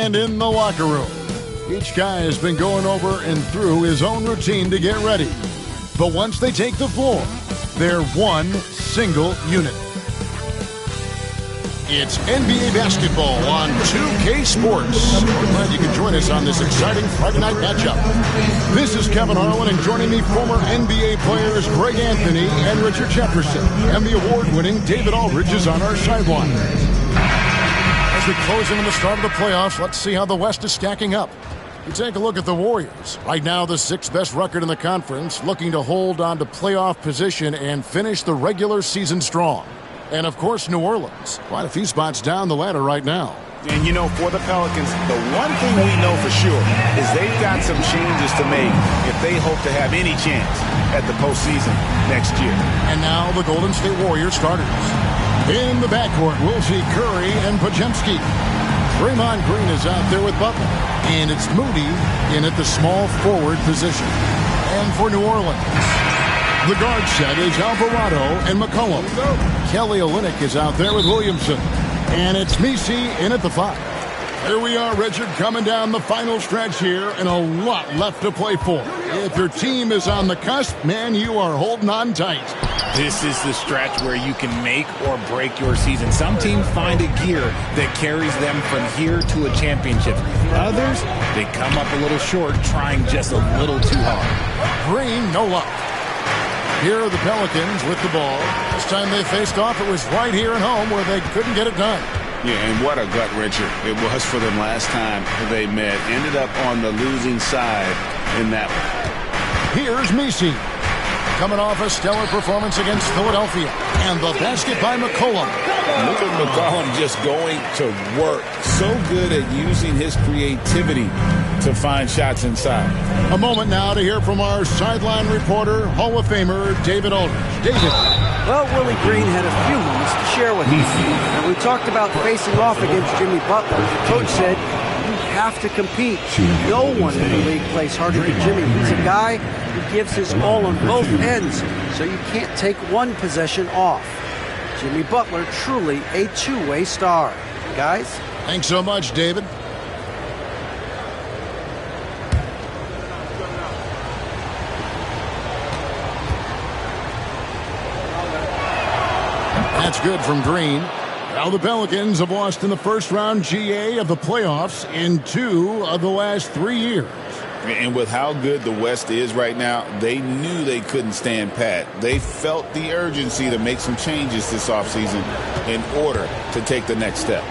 And in the locker room, each guy has been going over and through his own routine to get ready. But once they take the floor, they're one single unit. It's NBA basketball on 2K Sports. We're glad you can join us on this exciting Friday night matchup. This is Kevin Harlan, and joining me, former NBA players Greg Anthony and Richard Jefferson. And the award-winning David Aldridge is on our sideline. As we close in on the start of the playoffs, let's see how the West is stacking up. You take a look at the Warriors. Right now, the sixth best record in the conference, looking to hold on to playoff position and finish the regular season strong. And, of course, New Orleans. Quite a few spots down the ladder right now. And, you know, for the Pelicans, the one thing we know for sure is they've got some changes to make if they hope to have any chance at the postseason next year. And now the Golden State Warriors starters. In the backcourt, we'll see Curry and Podziemski. Draymond Green is out there with Butler. And it's Moody in at the small forward position. And for New Orleans, the guard set is Alvarado and McCollum. Kelly Olynyk is out there with Williamson. And it's Messi in at the 5. Here we are, Richard, coming down the final stretch here, and a lot left to play for. If your team is on the cusp, man, you are holding on tight. This is the stretch where you can make or break your season. Some teams find a gear that carries them from here to a championship. Others, they come up a little short, trying just a little too hard. Green, no luck. Here are the Pelicans with the ball. This time they faced off, it was right here at home where they couldn't get it done. Yeah, and what a gut-wrencher it was for them last time they met. Ended up on the losing side in that one. Here's Messi, coming off a stellar performance against Philadelphia. And the basket by McCollum. Look at McCollum just going to work. So good at using his creativity to find shots inside. A moment now to hear from our sideline reporter, Hall of Famer David Aldridge. David. Well, Willie Green had a few moments to share with us. And we talked about facing off against Jimmy Butler. The coach said, you have to compete. No one in the league plays harder than Jimmy. He's a guy who gives his all on both ends, so you can't take one possession off. Jimmy Butler, truly a two-way star. Guys? Thanks so much, David. That's good from Green. Now the Pelicans have lost in the first round GA of the playoffs in 2 of the last 3 years. And with how good the West is right now, they knew they couldn't stand pat. They felt the urgency to make some changes this offseason in order to take the next step.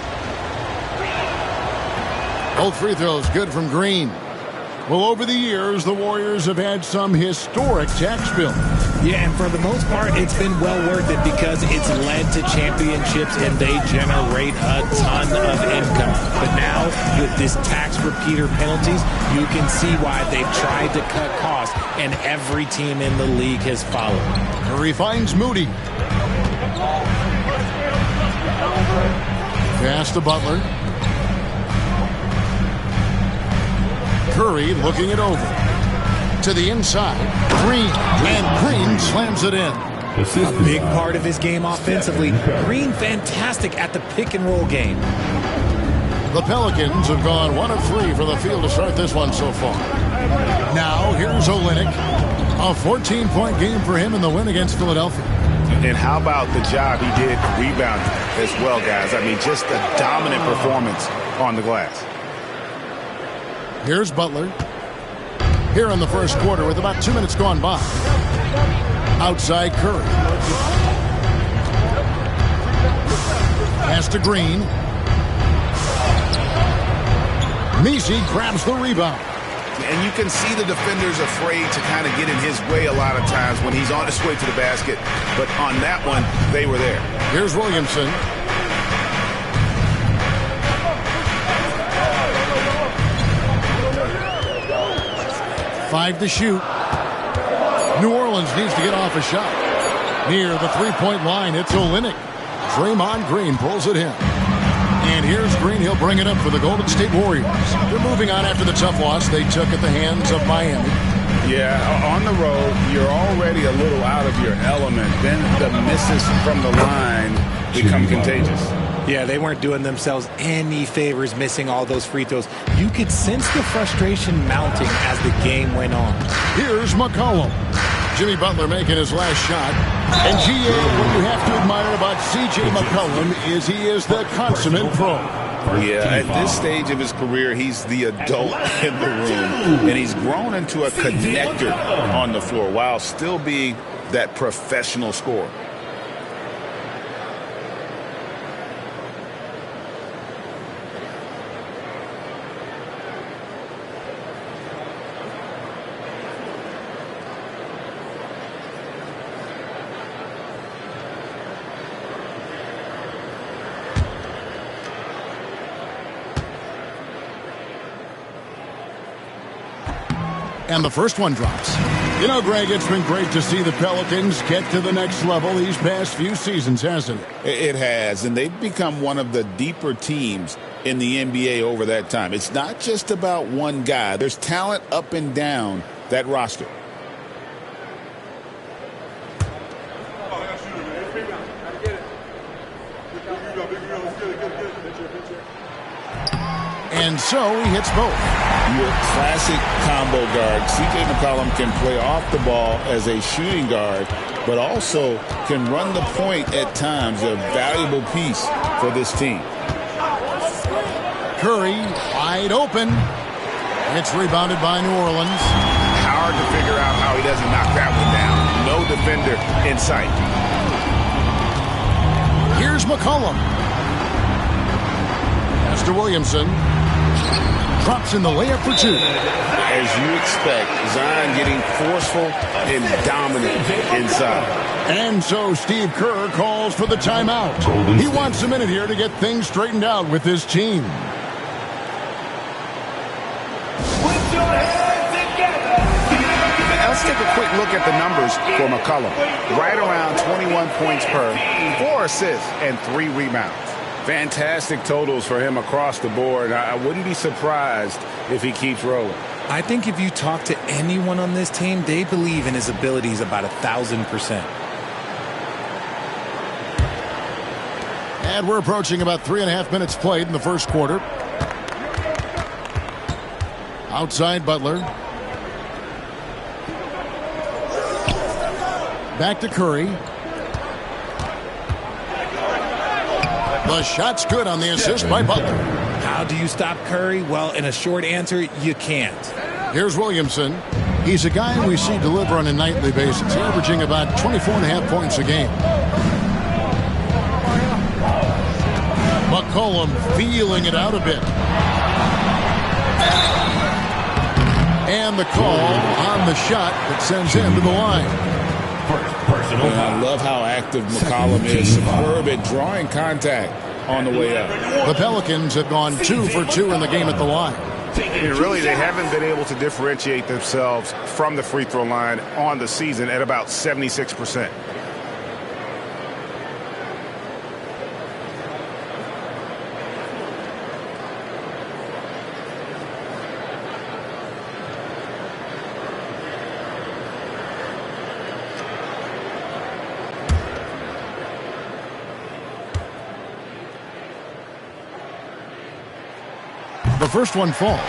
Both free throws good from Green. Well, over the years, the Warriors have had some historic tax bills. Yeah, and for the most part, it's been well worth it because it's led to championships and they generate a ton of income. But now, with this tax repeater penalties, you can see why they've tried to cut costs, and every team in the league has followed. Curry finds Moody. Pass to Butler. Curry looking it over. To the inside. Green. And Green slams it in. A big part of his game offensively. Green fantastic at the pick-and-roll game. The Pelicans have gone 1 of 3 from the field to start this one so far. Now, here's Olynyk. A 14-point game for him in the win against Philadelphia. And how about the job he did rebounding as well, guys? I mean, just a dominant performance on the glass. Here's Butler. Here in the first quarter with about 2 minutes gone by. Outside Curry. Pass to Green. Messi grabs the rebound. And you can see the defenders afraid to kind of get in his way a lot of times when he's on his way to the basket. But on that one, they were there. Here's Williamson. Five to shoot. New Orleans needs to get off a shot. Near the three-point line, it's Olynyk. Draymond Green pulls it in. And here's Green. He'll bring it up for the Golden State Warriors. They're moving on after the tough loss they took at the hands of Miami. Yeah, on the road, you're already a little out of your element. Then the misses from the line become contagious. Yeah, they weren't doing themselves any favors missing all those free throws. You could sense the frustration mounting as the game went on. Here's McCollum. Jimmy Butler making his last shot. And GA, what you have to admire about C.J. McCollum is he is the consummate pro. Yeah, at this stage of his career, he's the adult in the room. And he's grown into a connector on the floor while still being that professional scorer. And the first one drops. You know, Greg, it's been great to see the Pelicans get to the next level these past few seasons, hasn't it? It has, and they've become one of the deeper teams in the NBA over that time. It's not just about one guy. There's talent up and down that roster. And so he hits both. Your classic combo guard. C.J. McCollum can play off the ball as a shooting guard, but also can run the point at times, a valuable piece for this team. Curry wide open. It's rebounded by New Orleans. Hard to figure out how he doesn't knock that one down. No defender in sight. Here's McCollum. Master Williamson drops in the layup for two. As you expect, Zion getting forceful and dominant inside. And so Steve Kerr calls for the timeout. He wants a minute here to get things straightened out with his team. Put your hands together. Let's take a quick look at the numbers for McCollum. Right around 21 points per, 4 assists, and 3 rebounds. Fantastic totals for him across the board. I wouldn't be surprised if he keeps rolling. I think if you talk to anyone on this team, they believe in his abilities about 1,000%. And we're approaching about 3.5 minutes played in the first quarter. Outside Butler. Back to Curry. The shot's good on the assist by Butler. How do you stop Curry? Well, in a short answer, you can't. Here's Williamson. He's a guy we see deliver on a nightly basis, averaging about 24.5 points a game. McCollum feeling it out a bit. And the call on the shot that sends him to the line. And I love how active McCollum is. Superb at drawing contact on the way up. The Pelicans have gone 2 for 2 in the game at the line. And really, they haven't been able to differentiate themselves from the free throw line on the season at about 76%. The first one falls.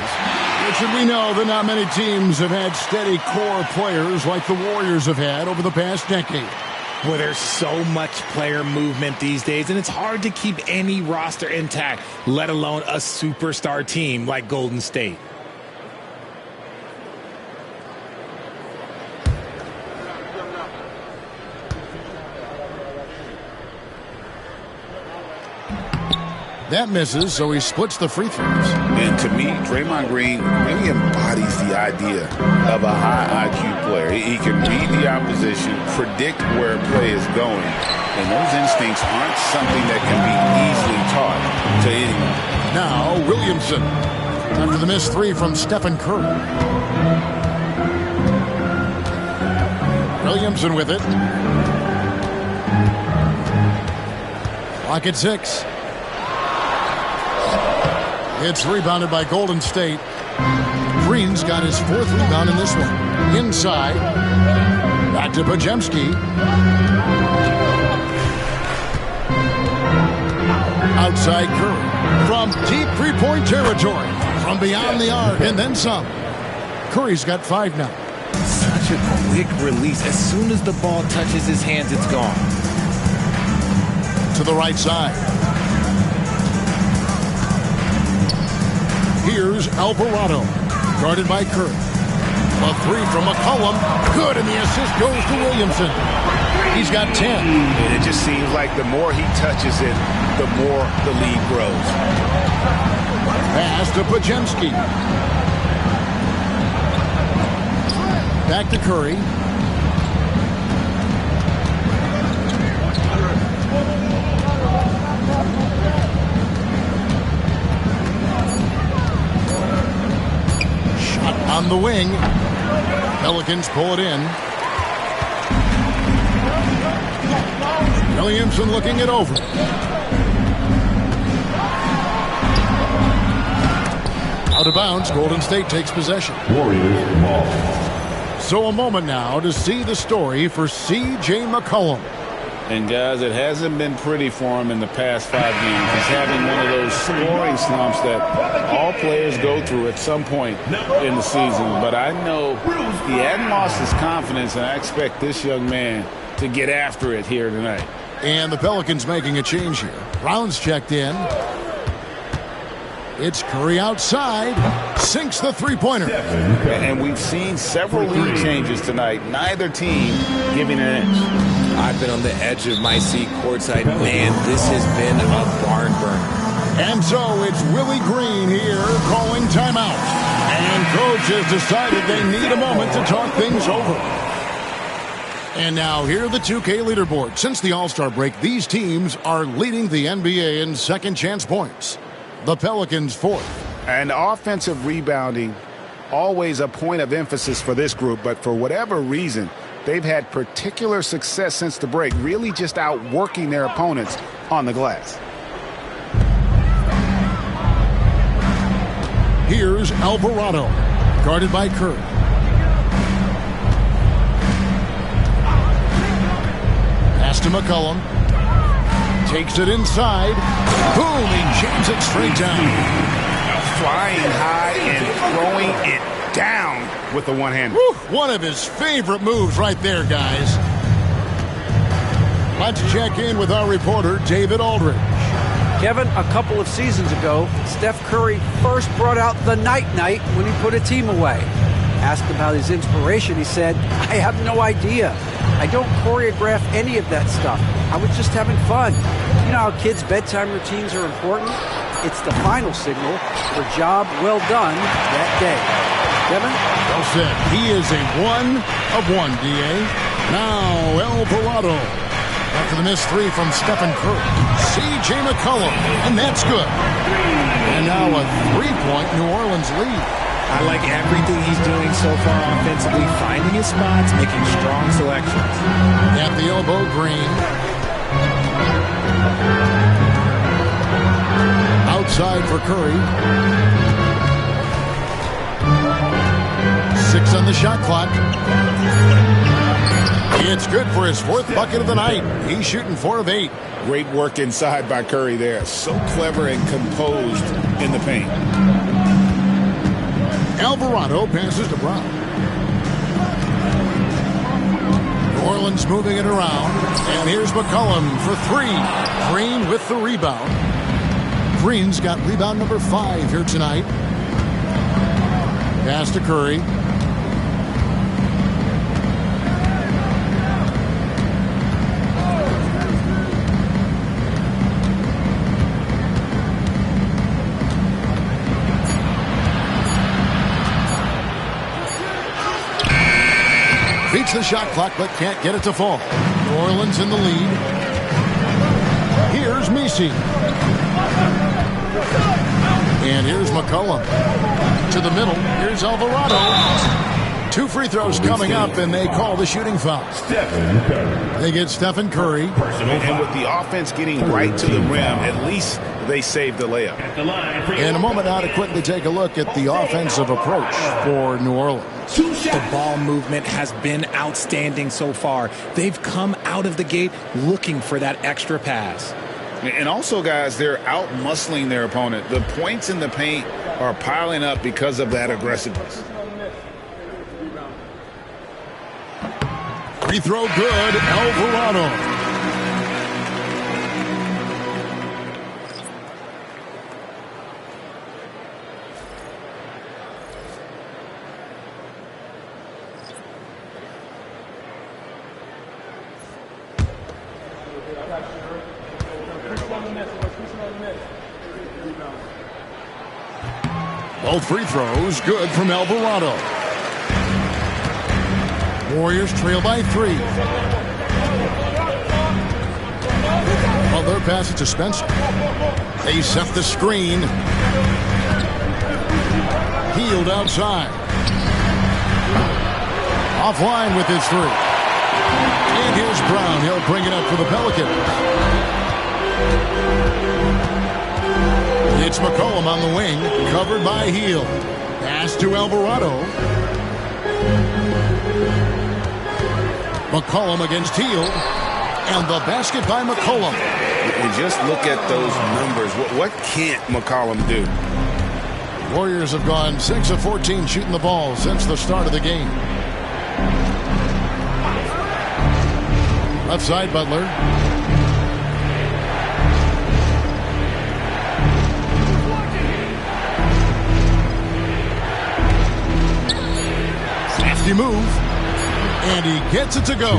Richard, we know that not many teams have had steady core players like the Warriors have had over the past decade. Well, there's so much player movement these days, and it's hard to keep any roster intact, let alone a superstar team like Golden State. That misses, so he splits the free throws. And to me, Draymond Green really embodies the idea of a high IQ player. He can read the opposition, predict where a play is going, and those instincts aren't something that can be easily taught to anyone. Now, Williamson, after the missed three from Stephen Curry. Williamson with it. Clock at 6. It's rebounded by Golden State. Green's got his 4th rebound in this one. Inside. Back to Podziemski. Outside Curry from deep three-point territory, from beyond the arc, and then some. Curry's got 5 now. Such a quick release. As soon as the ball touches his hands, it's gone. To the right side. Here's Alvarado, guarded by Curry. A 3 from McCollum. Good, and the assist goes to Williamson. He's got 10. And it just seems like the more he touches it, the more the lead grows. Pass to Pajemski. Back to Curry. Shot on the wing. Pelicans pull it in. Williamson looking it over. Out of bounds, Golden State takes possession. Warriors ball. So a moment now to see the story for C.J. McCollum. And guys, it hasn't been pretty for him in the past 5 games. He's having one of those scoring slumps that all players go through at some point in the season. But I know he hadn't lost his confidence, and I expect this young man to get after it here tonight. And the Pelicans making a change here. Brown's checked in. It's Curry outside. Sinks the three-pointer. And we've seen several lead changes tonight. Neither team giving an inch. I've been on the edge of my seat courtside. Man, this has been a barn burner. And so it's Willie Green here calling timeout. And coach has decided they need a moment to talk things over. And now here are the 2K leaderboard. Since the All-Star break, these teams are leading the NBA in second chance points. The Pelicans 4th. And offensive rebounding, always a point of emphasis for this group, but for whatever reason, they've had particular success since the break, really just outworking their opponents on the glass. Here's Alvarado, guarded by Curry. Pass to McCollum. Takes it inside. Boom, he jams it straight down. Flying high and throwing it down with the one-hander. One of his favorite moves right there, guys. Let's check in with our reporter, David Aldridge. Kevin, a couple of seasons ago, Steph Curry first brought out the night-night when he put a team away. Asked about his inspiration, he said, I have no idea. I don't choreograph any of that stuff. I was just having fun. You know how kids' bedtime routines are important? It's the final signal for job well done that day. Kevin? Well said. He is a 1 of 1, D.A. Now, Alvarado. After the missed 3 from Stephen Curry. C.J. McCollum, and that's good. And now a 3-point New Orleans lead. I like everything he's doing so far offensively, finding his spots, making strong selections. At the elbow, Green. Outside for Curry. 6 on the shot clock. It's good for his 4th bucket of the night. He's shooting 4 of 8. Great work inside by Curry there. So clever and composed in the paint. Alvarado passes to Brown. New Orleans moving it around. And here's McCollum for 3. Green with the rebound. Green's got rebound number 5 here tonight. Pass to Curry. Beats the shot clock, but can't get it to fall. New Orleans in the lead. Here's Messi. And here's McCollum. To the middle. Here's Alvarado. 2 free throws coming up, and they call the shooting foul. They get Stephen Curry. And with the offense getting right to the rim, at least they saved the layup. In a moment now to quickly take a look at the offensive approach for New Orleans. The ball movement has been outstanding so far. They've come out of the gate looking for that extra pass. And also, guys, they're out-muscling their opponent. The points in the paint are piling up because of that aggressiveness. Free throw good, Alvarado. Both free throws good from Alvarado. Warriors trail by 3. Butler passes to Spencer. They set the screen. Healed outside. Offline with his 3. And here's Brown. He'll bring it up for the Pelicans. It's McCollum on the wing, covered by Heel. Pass to Alvarado. McCollum against Heel. And the basket by McCollum. And just look at those numbers. What can't McCollum do? Warriors have gone 6 of 14 shooting the ball since the start of the game. Left side, Butler. Safety move. And he gets it to go.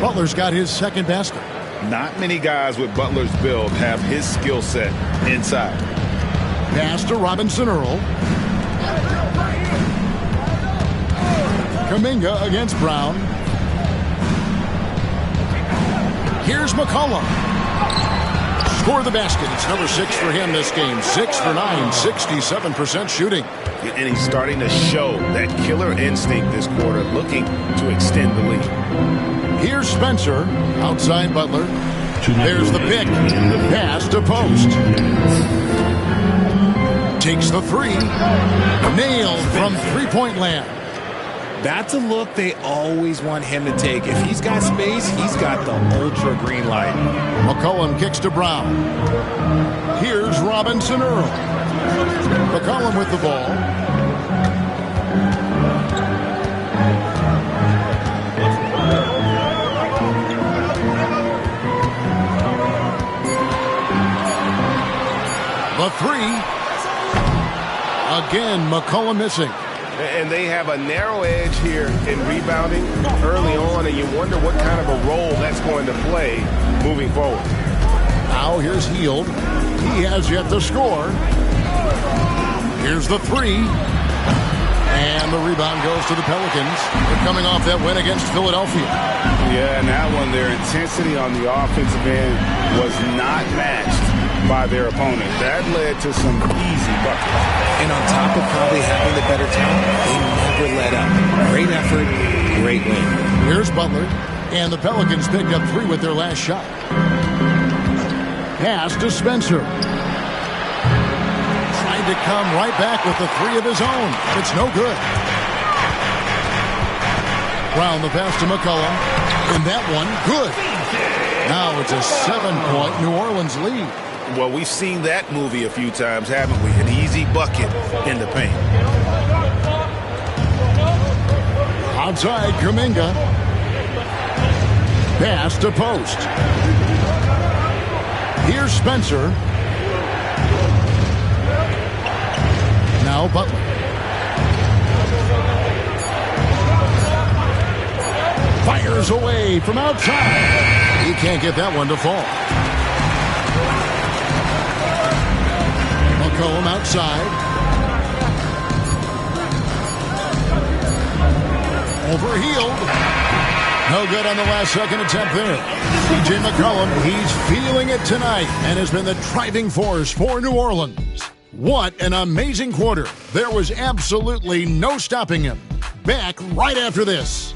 Butler's got his second basket. Not many guys with Butler's build have his skill set inside. Pass to Robinson Earl. Kuminga against Brown. Here's McCollum. Score the basket. It's number 6 for him this game. 6 for 9, 67% shooting. And he's starting to show that killer instinct this quarter, looking to extend the lead. Here's Spencer. Outside Butler. There's the pick. Pass to post. Takes the 3. Nailed from three-point land. That's a look they always want him to take. If he's got space, he's got the ultra green light. McCollum kicks to Brown. Here's Robinson Earl. McCollum with the ball. The 3. Again, McCollum missing. And they have a narrow edge here in rebounding early on, and you wonder what kind of a role that's going to play moving forward. Now here's Hield. He has yet to score. Here's the 3. And the rebound goes to the Pelicans. They're coming off that win against Philadelphia. Yeah, and that one, their intensity on the offensive end was not matched by their opponent. That led to some easy buckets. And on top of probably having the better talent, they never let up. Great effort, great win. Here's Butler. And the Pelicans picked up 3 with their last shot. Pass to Spencer. Trying to come right back with the 3 of his own. It's no good. Brown the pass to McCollum. And that one, good. Now it's a 7-point New Orleans lead. Well, we've seen that movie a few times, haven't we? An easy bucket in the paint. Outside, Kuminga. Pass to post. Here's Spencer. Now Butler. Fires away from outside. He can't get that one to fall. McCollum outside. Overhealed. No good on the last second attempt there. C.J. McCollum, he's feeling it tonight and has been the driving force for New Orleans. What an amazing quarter. There was absolutely no stopping him. Back right after this.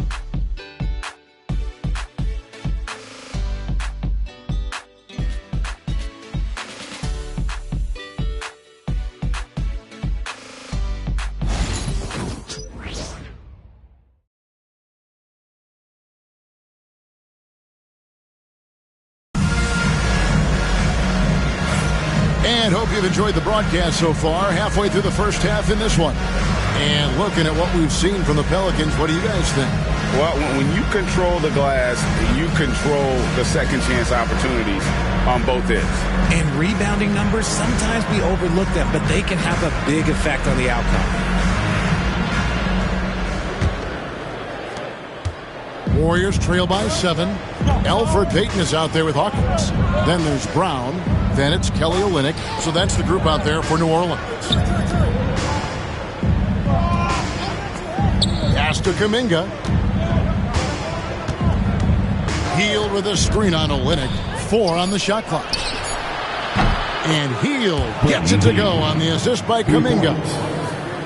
enjoyed the broadcast so far. Halfway through the first half in this one. And looking at what we've seen from the Pelicans, what do you guys think? Well, when you control the glass, you control the second chance opportunities on both ends. And rebounding numbers, sometimes we overlook them, but they can have a big effect on the outcome. Warriors trail by 7. Elfrid Payton is out there with Hawkins. Then there's Brown. Then it's Kelly Olynyk. So that's the group out there for New Orleans. Pass to Kuminga. Hield with a screen on Olynyk. 4 on the shot clock. And Hield gets it to go on the assist by Kuminga.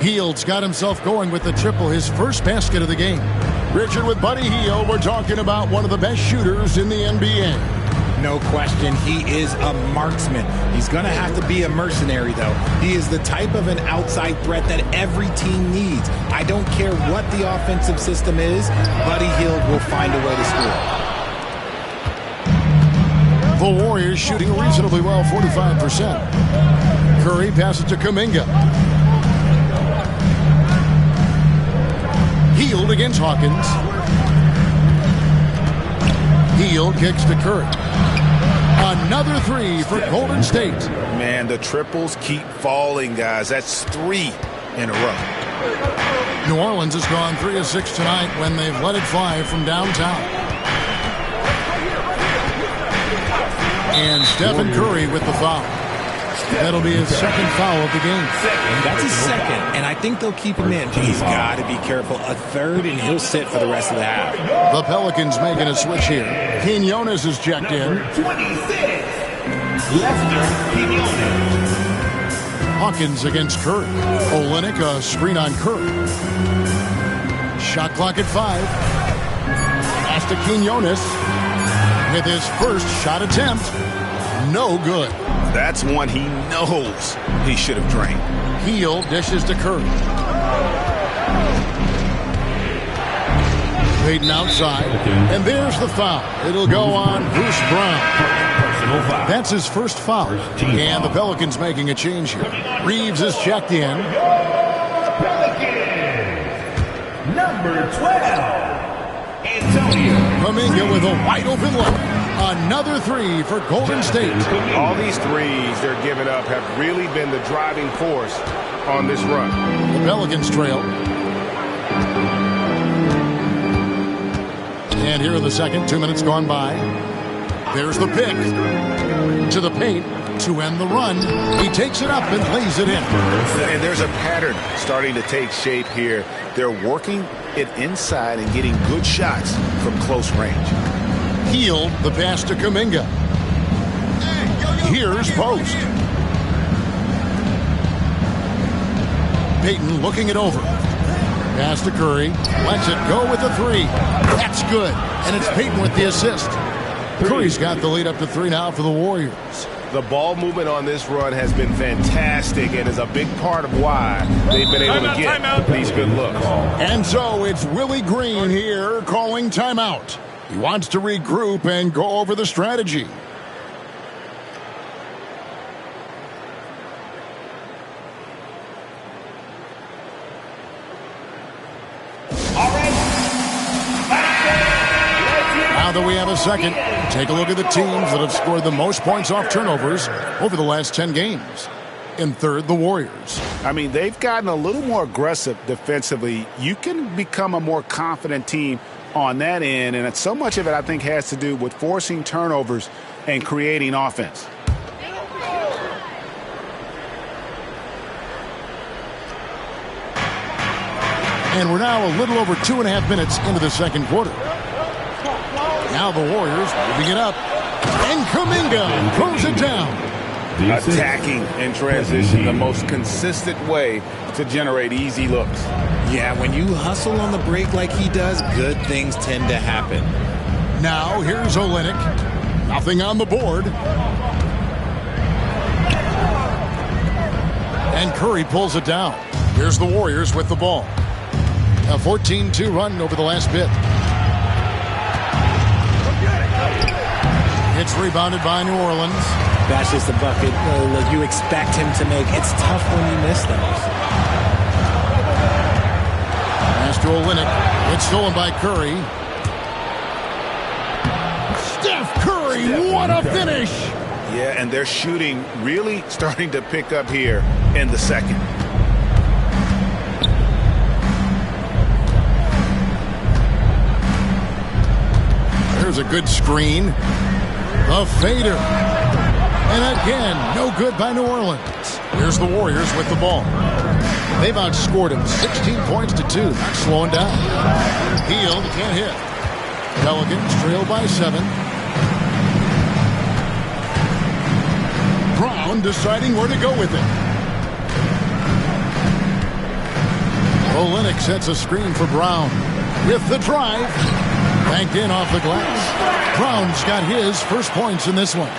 Hield's got himself going with the triple, his first basket of the game. Richard, with Buddy Hield, we're talking about one of the best shooters in the NBA. No question, he is a marksman. He's going to have to be a mercenary, though. He is the type of an outside threat that every team needs. I don't care what the offensive system is, Buddy Hield will find a way to score. The Warriors shooting reasonably well, 45%. Curry passes to Kuminga. Hield against Hawkins. Hield kicks to Curry. Another 3 for Golden State. Man, the triples keep falling, guys. That's 3 in a row. New Orleans has gone 3 of 6 tonight when they've let it fly from downtown. And Stephen Curry with the foul. That'll be his second foul of the game. That's his second, and I think they'll keep him in. He's got to be careful. A third, and he'll sit for the rest of the half. The Pelicans making a switch here. Quinones is checked in. 26. Lester Quinones. Hawkins against Curry. Olynyk, a screen on Curry. Shot clock at 5. Pass to Quinones with his first shot attempt. No good. That's one he knows he should have drained. Hield dishes to Curry. Payton outside. And there's the foul. It'll go on Bruce Brown. That's his first foul. And the Pelicans making a change here. Reeves is checked in. Pelicans. Number 12. Antonio. Kuminga with a wide open look. Another 3 for Golden State. All these threes they're giving up have really been the driving force on this run. The Pelicans trail. And here in the second, 2 minutes gone by. There's the pick. To the paint to end the run. He takes it up and lays it in. And there's a pattern starting to take shape here. They're working it inside and getting good shots from close range. Hield the pass to Kuminga. Here's Post. Payton looking it over. Pass to Curry. Lets it go with the 3. That's good. And it's Payton with the assist. Curry's got the lead up to 3 now for the Warriors. The ball movement on this run has been fantastic and is a big part of why they've been able to get these good looks. And so it's Willie Green here calling timeout. He wants to regroup and go over the strategy. Now that we have a second, take a look at the teams that have scored the most points off turnovers over the last 10 games. In third, the Warriors. I mean, they've gotten a little more aggressive defensively. You can become a more confident team on that end, and so much of it, I think, has to do with forcing turnovers and creating offense. And we're now a little over 2.5 minutes into the second quarter. Now the Warriors moving it up. And Kuminga throws it down. Attacking in transition, the most consistent way to generate easy looks. Yeah, when you hustle on the break like he does, good things tend to happen. Now here's Olynyk. Nothing on the board. And Curry pulls it down. Here's the Warriors with the ball. A 14-2 run over the last bit. It's rebounded by New Orleans. That's just a bucket you expect him to make. It's tough when you miss those. Pass to Olynyk. It's stolen by Curry. Steph Curry, what a finish! Yeah, and their shooting really starting to pick up here in the second. There's a good screen. A fader. And again, no good by New Orleans. Here's the Warriors with the ball. They've outscored him 16 points to 2. Not slowing down. Hield can't hit. Pelicans trail by 7. Brown deciding where to go with it. Olynyk sets a screen for Brown. With the drive. Banked in off the glass. Brown's got his first points in this one.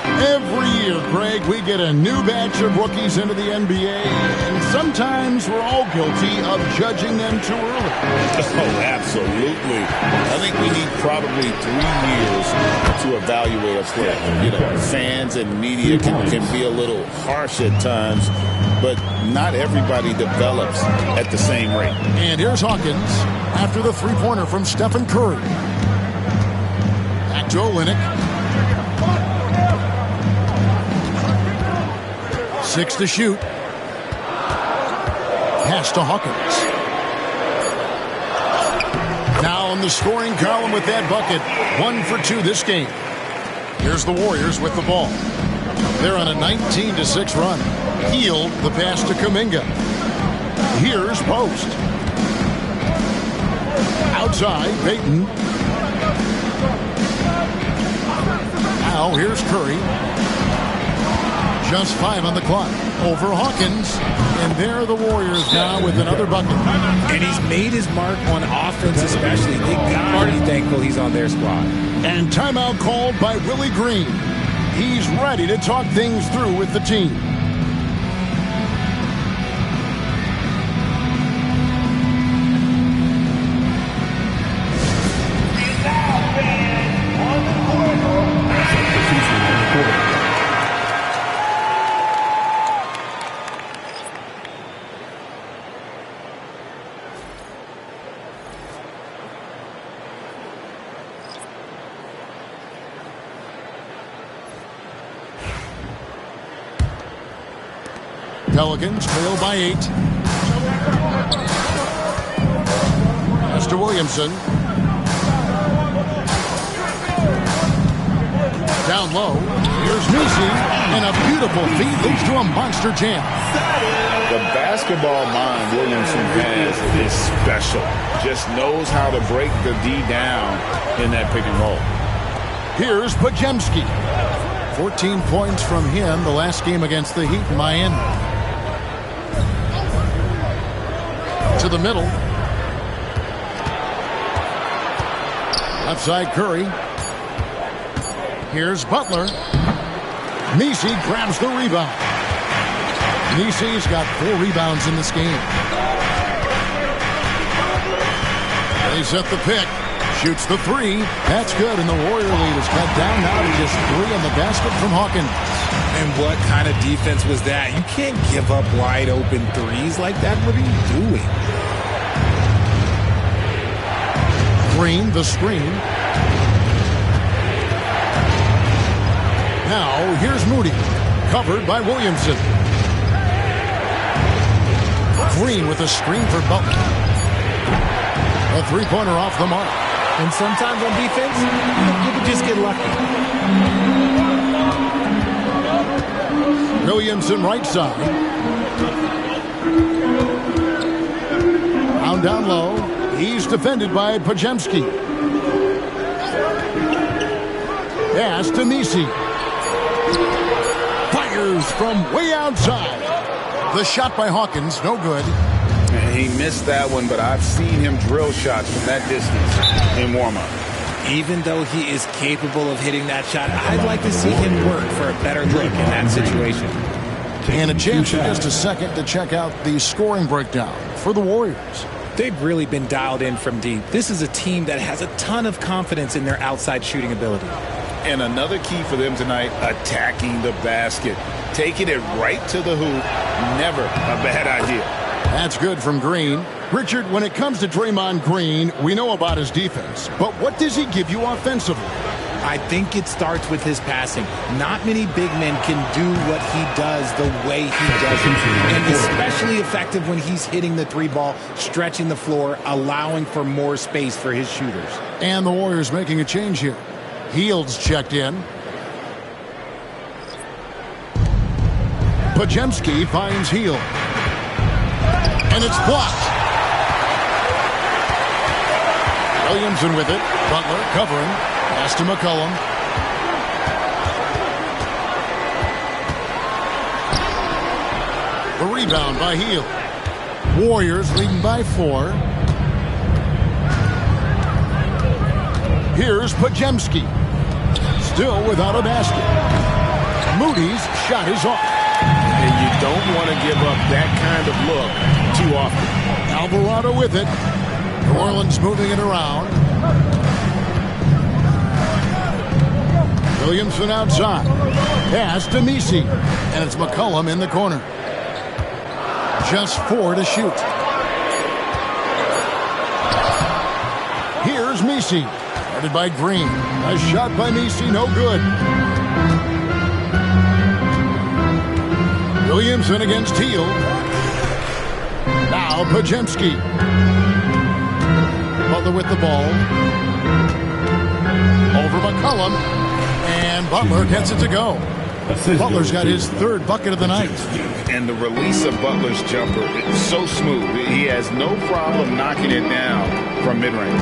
Every year, Greg, we get a new batch of rookies into the NBA, and sometimes we're all guilty of judging them too early. Oh, absolutely. I think we need probably 3 years to evaluate a player. You know, fans and media can be a little harsh at times, but not everybody develops at the same rate. And here's Hawkins after the three-pointer from Stephen Curry. Back to Olynyk. 6 to shoot. Pass to Hawkins. Now in the scoring column with that bucket. 1 for 2 this game. Here's the Warriors with the ball. They're on a 19-6 run. Hield the pass to Kuminga. Here's Post. Outside, Payton. Now here's Curry. Just 5 on the clock. Over Hawkins. And there are the Warriors now with another bucket. And he's made his mark on offense especially. They got to be thankful he's on their squad. And timeout called by Willie Green. He's ready to talk things through with the team. Pelicans trail by 8. Pass to Williamson. Down low. Here's Misi. And a beautiful feed leads to a monster jam. The basketball mind Williamson has is special. Just knows how to break the D down in that pick and roll. Here's Pajemski. 14 points from him the last game against the Heat in Miami. To the middle. Outside Curry. Here's Butler. Misi grabs the rebound. Misi's got 4 rebounds in this game. They set the pick. Shoots the 3. That's good, and the Warrior lead is cut down now to just 3 on the basket from Hawkins. And what kind of defense was that? You can't give up wide open threes like that. What are you doing? Green, the screen. Now, here's Moody. Covered by Williamson. Green with a screen for Butler. A three-pointer off the mark. And sometimes on defense, you can just get lucky. Williamson right side. Down low. He's defended by Pajemski. Pass to Misi. Fires from way outside. The shot by Hawkins, no good. And he missed that one, but I've seen him drill shots from that distance in warm-up. Even though he is capable of hitting that shot, I'd like to see him work for a better look in that situation. And a chance in just a second to check out the scoring breakdown for the Warriors. They've really been dialed in from deep. This is a team that has a ton of confidence in their outside shooting ability. And another key for them tonight, attacking the basket. Taking it right to the hoop, never a bad idea. That's good from Green. Richard, when it comes to Draymond Green, we know about his defense. But what does he give you offensively? I think it starts with his passing. Not many big men can do what he does the way he does it. And especially effective when he's hitting the three ball, stretching the floor, allowing for more space for his shooters. And the Warriors making a change here. Hield's checked in. Pajemski finds Hield. And it's blocked. Williamson with it. Butler covering. Pass to McCollum. The rebound by Hield. Warriors leading by 4. Here's Pajemski. Still without a basket. Moody's shot is off. And you don't want to give up that kind of look too often. Alvarado with it. New Orleans moving it around. Williamson outside. Pass to Messi. And it's McCollum in the corner. Just 4 to shoot. Here's Messi. Guarded by Green. A shot by Messi, no good. Williamson against Hield. Now Pajemski. Butler with the ball. Over McCollum. And Butler gets it to go. Butler's got his 3rd bucket of the night. And the release of Butler's jumper is so smooth. He has no problem knocking it down from mid-range.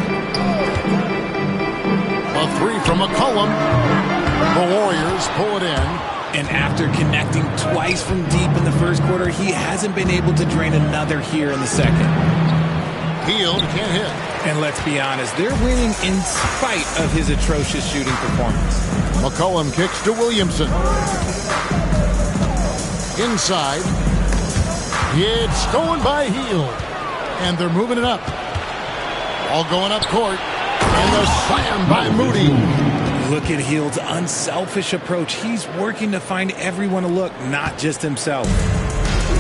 A 3 from McCollum. The Warriors pull it in. And after connecting twice from deep in the first quarter, he hasn't been able to drain another here in the second. Hield can't hit. And let's be honest, they're winning in spite of his atrocious shooting performance. McCollum kicks to Williamson. Inside. It's stolen by Hield. And they're moving it up. All going up court. And the slam by Moody. Look at Hield's unselfish approach. He's working to find everyone a look, not just himself.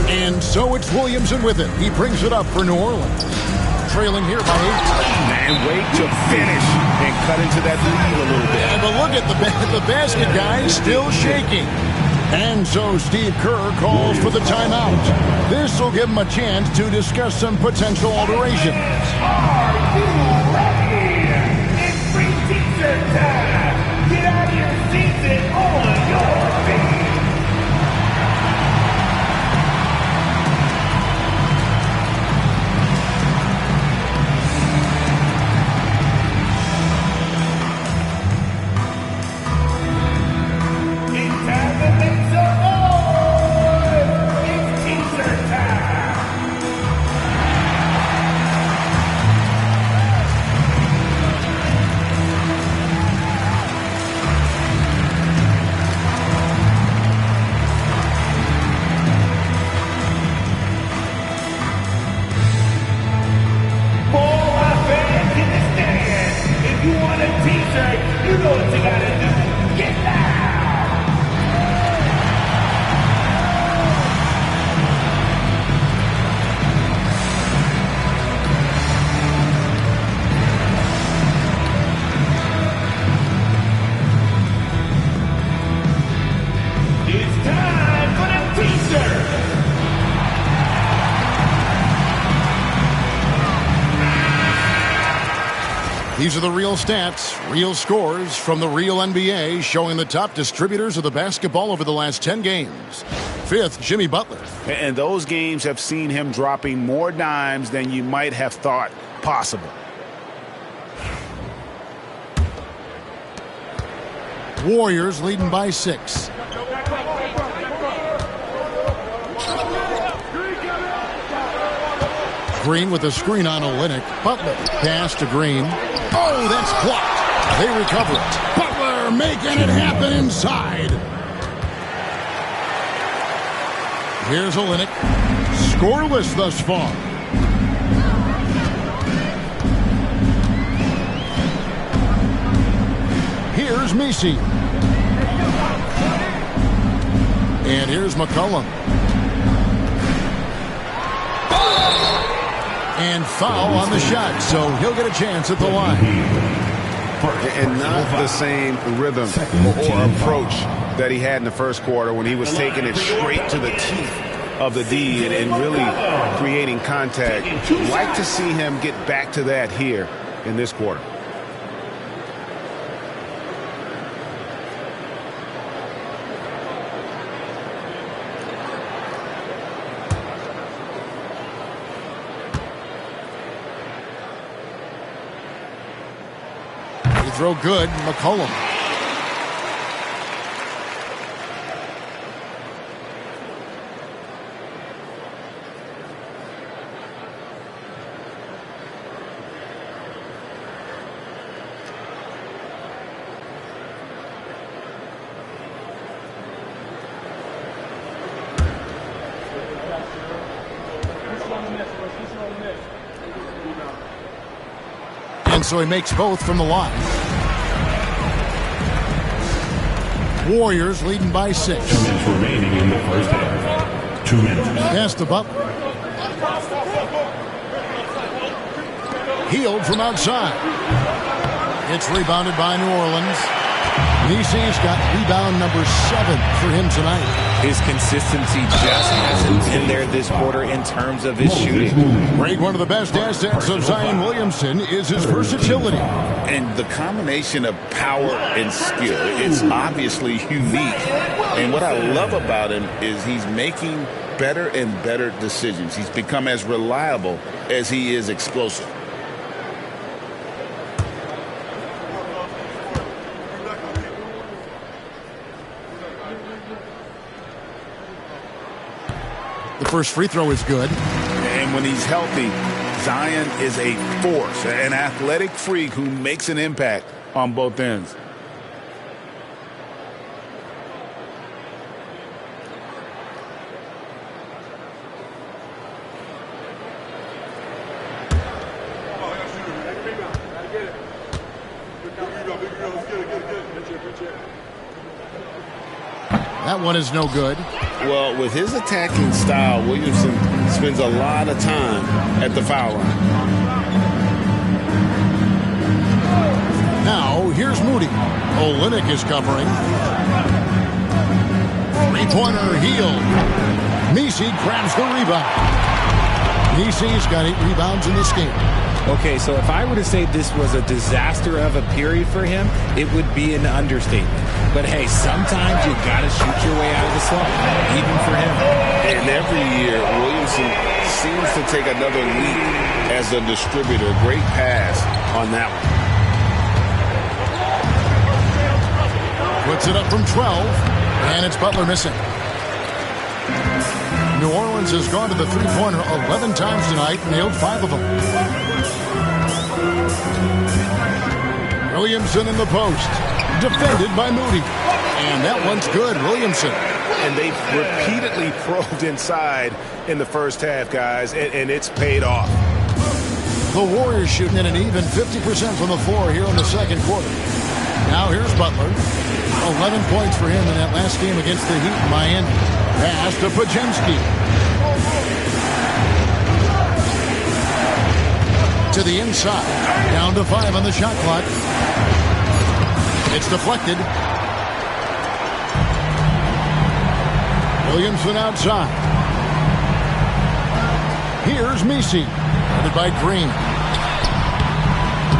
And so it's Williamson with it. He brings it up for New Orleans. Trailing here by 8. And wait to finish and cut into that lead a little bit. And but look at the basket, guys, still shaking. And so Steve Kerr calls for the timeout. This will give him a chance to discuss some potential alterations. Are you ready? It's free t-shirt time. Get out of your seats and on your feet. These are the real stats, real scores from the real NBA, showing the top distributors of the basketball over the last 10 games. 5th, Jimmy Butler. And those games have seen him dropping more dimes than you might have thought possible. Warriors leading by 6. Green with a screen on Olynyk. Butler pass to Green. Oh, that's blocked. They recover it. Butler making it happen inside. Here's Olynyk. Scoreless thus far. Here's Here's Messi. And here's McCollum. And foul on the shot, so he'll get a chance at the line. And not the same rhythm or approach that he had in the first quarter when he was taking it straight to the teeth of the D and really creating contact. Like to see him get back to that here in this quarter. Throw good, McCollum. And so he makes both from the line. Warriors leading by 6. 2 minutes remaining in the first half. 2 minutes. Pass to Butler. Healed from outside. It's rebounded by New Orleans. Messi's got rebound number 7 for him tonight. His consistency just hasn't been there this quarter in terms of his shooting. Greg, one of the best assets of Zion Williamson is his versatility. And the combination of power and skill, it's obviously unique. And what I love about him is he's making better and better decisions. He's become as reliable as he is explosive. The first free throw is good. And when he's healthy, Zion is a force, an athletic freak who makes an impact on both ends. That one is no good. Well, with his attacking style, Williamson spends a lot of time at the foul line. Now, here's Moody. Olynyk is covering. Three-pointer Healed. Messi grabs the rebound. Messi's got 8 rebounds in this game. Okay, so if I were to say this was a disaster of a period for him, it would be an understatement. But hey, sometimes you got to shoot your way out of the slump, even for him. And every year, Williamson seems to take another leap as a distributor. Great pass on that one. Puts it up from 12, and it's Butler missing. New Orleans has gone to the three-pointer 11 times tonight, nailed 5 of them. Williamson in the post, defended by Moody. And that one's good, Williamson. And they've repeatedly probed inside in the first half, guys, and it's paid off. The Warriors shooting at an even 50% from the floor here in the second quarter. Now here's Butler. 11 points for him in that last game against the Heat in Miami. Pass to Pajemski. To the inside. Down to 5 on the shot clock. It's deflected. Williamson outside. Here's Messi. Guarded by Green.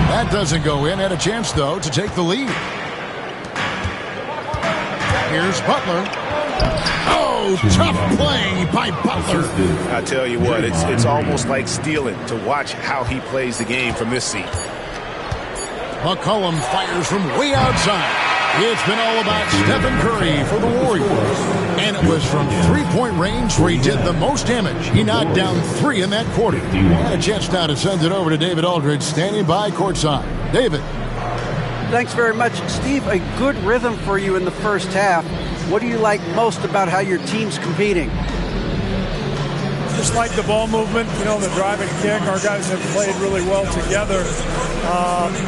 That doesn't go in. Had a chance, though, to take the lead. Here's Butler. Oh, tough play by Butler. I tell you what, it's almost like stealing to watch how he plays the game from this seat. McCollum fires from way outside. It's been all about Stephen Curry for the Warriors. And it was from three-point range where he did the most damage. He knocked down 3 in that quarter. Got a chance now to send it over to David Aldridge, standing by courtside. David. Thanks very much. Steve, a good rhythm for you in the first half. What do you like most about how your team's competing? Just like the ball movement, the drive and kick. Our guys have played really well together.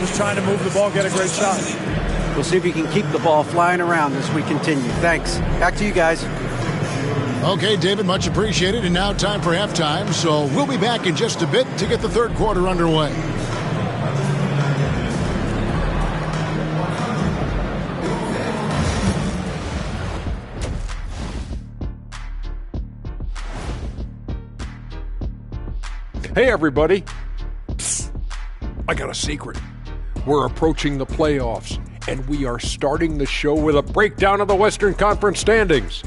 Just trying to move the ball, get a great shot. We'll see if he can keep the ball flying around as we continue. Thanks. Back to you guys. Okay, David, much appreciated. And now time for halftime. So we'll be back in just a bit to get the third quarter underway. Hey, everybody. Psst. I got a secret. We're approaching the playoffs, and we are starting the show with a breakdown of the Western Conference standings.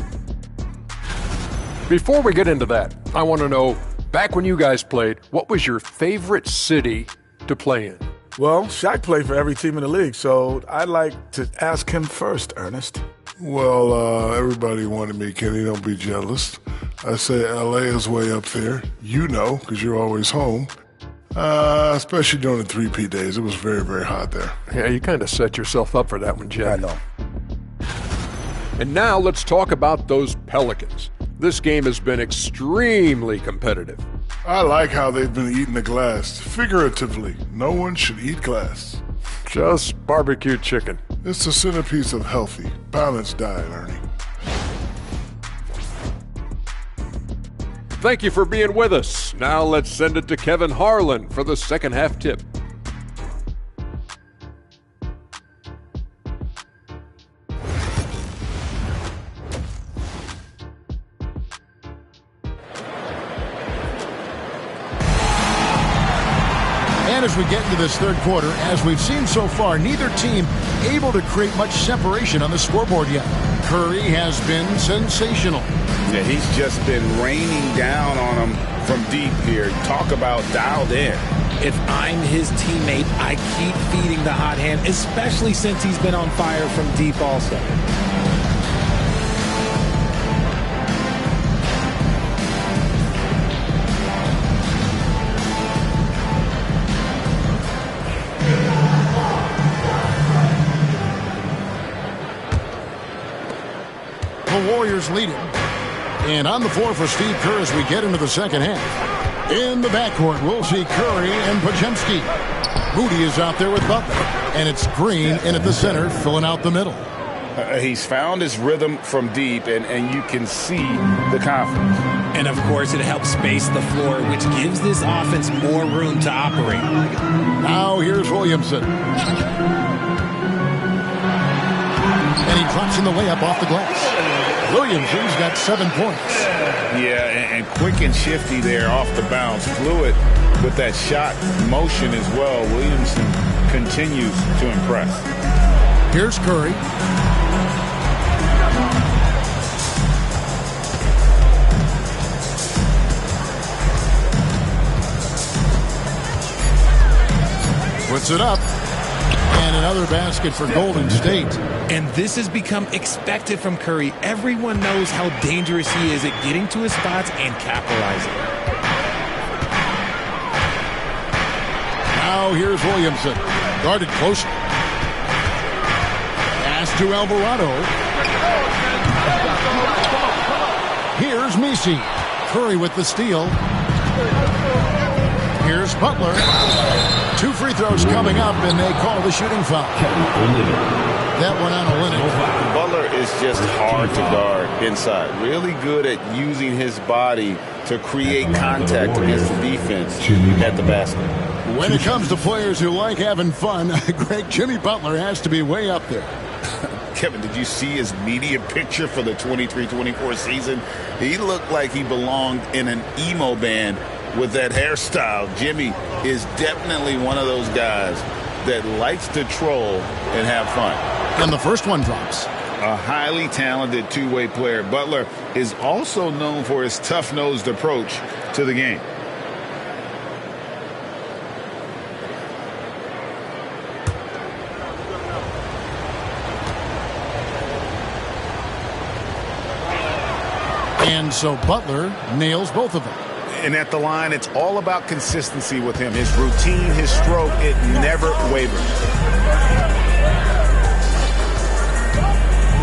Before we get into that, I want to know, back when you guys played, what was your favorite city to play in? Well, Shaq played for every team in the league, so I'd like to ask him first, Ernest. Well, everybody wanted me, Kenny, don't be jealous. I say LA is way up there. You know, because you're always home. Especially during the 3P days. It was very, very hot there. Yeah, you kind of set yourself up for that one, Jim. I know. And now let's talk about those Pelicans. This game has been extremely competitive. I like how they've been eating the glass. Figuratively, no one should eat glass. Just barbecued chicken. It's the centerpiece of healthy, balanced diet, Ernie. Thank you for being with us. Now let's send it to Kevin Harlan for the second half tip. And as we get into this third quarter, as we've seen so far, neither team able to create much separation on the scoreboard yet. Curry has been sensational. Yeah, he's just been raining down on him from deep here. Talk about dialed in. If I'm his teammate, I keep feeding the hot hand, especially since he's been on fire from deep also. The Warriors lead it. And on the floor for Steve Kerr as we get into the second half. In the backcourt, we'll see Curry and Podziemski. Moody is out there with Butler. And it's Green in at the center, filling out the middle. He's found his rhythm from deep, and you can see the confidence. And, of course, it helps space the floor, which gives this offense more room to operate. Now here's Williamson. And he drops in the layup off the glass. Williamson's got 7 points. Yeah, and quick and shifty there off the bounce. Fluid with that shot motion as well. Williamson continues to impress. Here's Curry. Puts it up. And another basket for Golden State. And this has become expected from Curry. Everyone knows how dangerous he is at getting to his spots and capitalizing. Now here's Williamson. Guarded closely. Pass to Alvarado. Here's Messi. Curry with the steal. Here's Butler. 2 free throws coming up, and they call the shooting foul. That one on Olynyk. Butler is just hard to guard inside. Really good at using his body to create contact against the defense at the basket. When it comes to players who like having fun, Greg, Jimmy Butler has to be way up there. Kevin, did you see his media picture for the 23-24 season? He looked like he belonged in an emo band with that hairstyle. Jimmy is definitely one of those guys that likes to troll and have fun. And the first one drops. A highly talented two-way player. Butler is also known for his tough-nosed approach to the game. And so Butler nails both of them. And at the line, it's all about consistency with him. His routine, his stroke, it never wavers.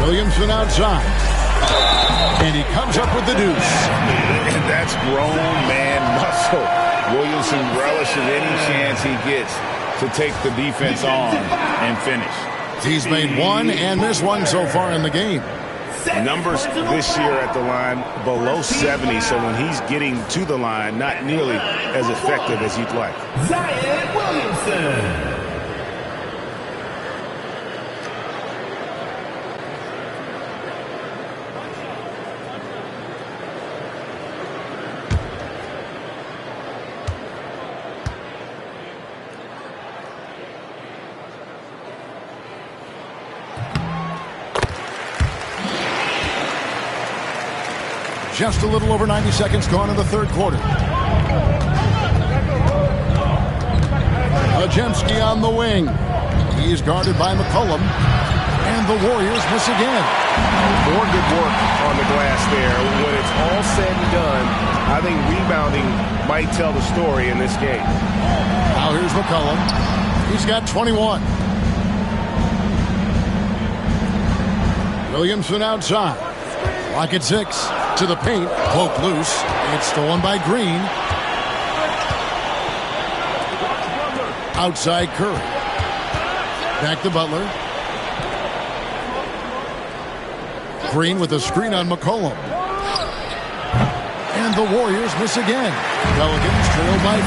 Williamson outside. And he comes up with the deuce. And that's grown man muscle. Williamson relishes any chance he gets to take the defense on and finish. He's made one and missed one so far in the game. Numbers this year at the line below 70, so when he's getting to the line, not nearly as effective as you'd like. Zion Williamson. Just a little over 90 seconds gone in the third quarter. Podziemski on the wing. He's guarded by McCollum. And the Warriors miss again. More good work on the glass there. When it's all said and done, I think rebounding might tell the story in this game. Now here's McCollum. He's got 21. Williamson outside. Lock at 6. To the paint. Poke loose. It's stolen by Green. Outside Curry. Back to Butler. Green with a screen on McCollum. And the Warriors miss again. Pelicans trail by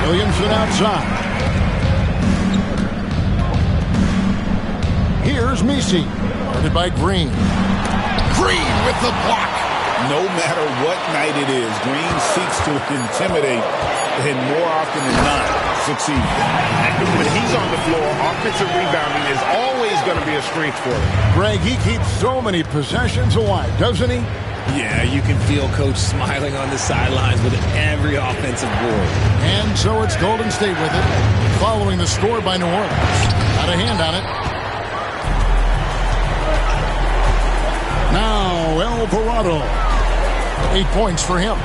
4. Williamson outside. Here's Messi. Guarded by Green. Green with the block. No matter what night it is, Green seeks to intimidate and more often than not succeed. When he's on the floor, offensive rebounding is always going to be a strength for him. Greg, he keeps so many possessions alive, doesn't he? Yeah, you can feel Coach smiling on the sidelines with every offensive board. And so it's Golden State with it, following the score by New Orleans. Got a hand on it. Now, Alvarado. 8 points for him.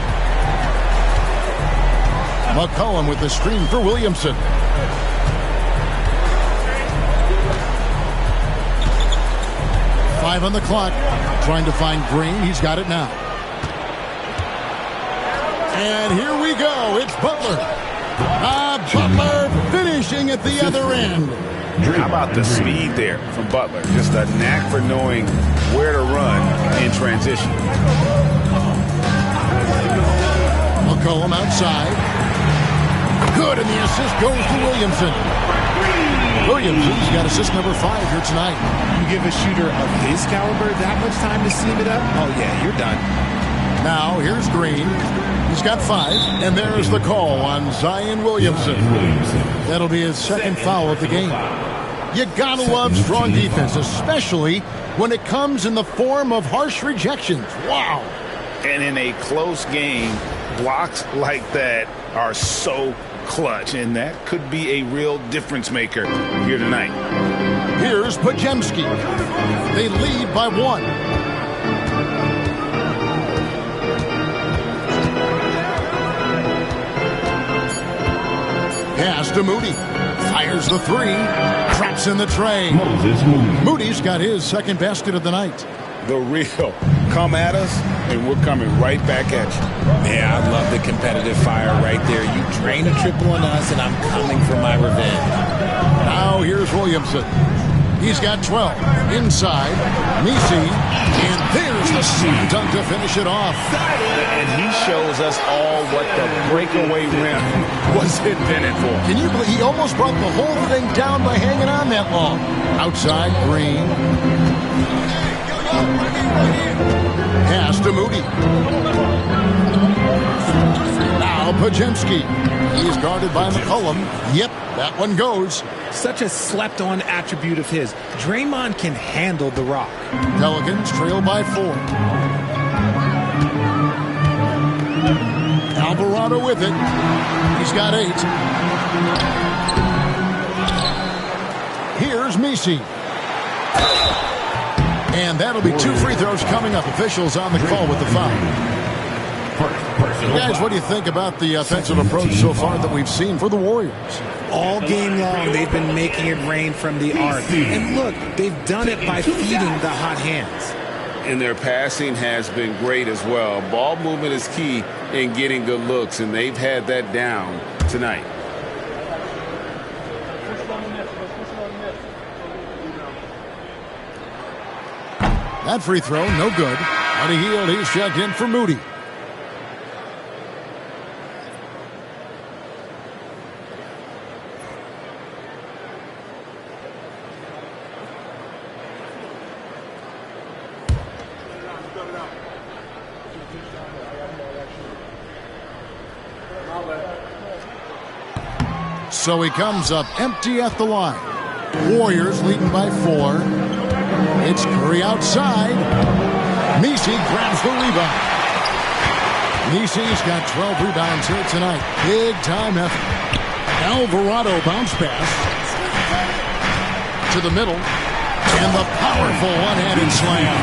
McCollum with the screen for Williamson. Five on the clock. Trying to find Green. He's got it now. And here we go. It's Butler. Butler finishing at the other end. How about the speed there from Butler? Just a knack for knowing where to run in transition. McCollum outside. Good, and the assist goes to Williamson. Williamson's got assist number 5 here tonight. You give a shooter of his caliber that much time to seam it up? Oh, yeah, you're done. Now, here's Green. He's got 5, and there's the call on Zion Williamson. That'll be his second foul of the game. You gotta love strong defense, especially when it comes in the form of harsh rejections. Wow. And in a close game, blocks like that are so clutch, and that could be a real difference maker here tonight. Here's Podziemski. They lead by 1. Pass to Moody. Fires the 3. Traps in the tray. Moody's got his second basket of the night. The real. Come at us, and we're coming right back at you. Yeah, I love the competitive fire right there. You drain a triple on us, and I'm coming for my revenge. Now here's Williamson. He's got 12. Inside. Messi. And there's the slam dunk to finish it off. And he shows us all what the breakaway rim was invented for. Can you believe he almost brought the whole thing down by hanging on that long? Outside, Green. Pass to Moody. Now Podziemski. He's guarded by McCollum. Yep, that one goes. Such a slept-on attribute of his. Draymond can handle the rock. Pelicans trail by 4. Alvarado with it. He's got 8. Here's Messi. And that'll be 2 free throws coming up. Officials on the call with the foul. Guys, what do you think about the offensive approach so far that we've seen for the Warriors? All game long, they've been making it rain from the arc. And look, they've done it by feeding the hot hands. And their passing has been great as well. Ball movement is key in getting good looks, and they've had that down tonight. That free throw, no good. On the heel, he's checked in for Moody. So he comes up empty at the line. Warriors leading by 4. It's Curry outside. Messi grabs the rebound. Messi's got 12 rebounds here tonight. Big time effort. Alvarado bounce pass to the middle. And the powerful one-handed slam.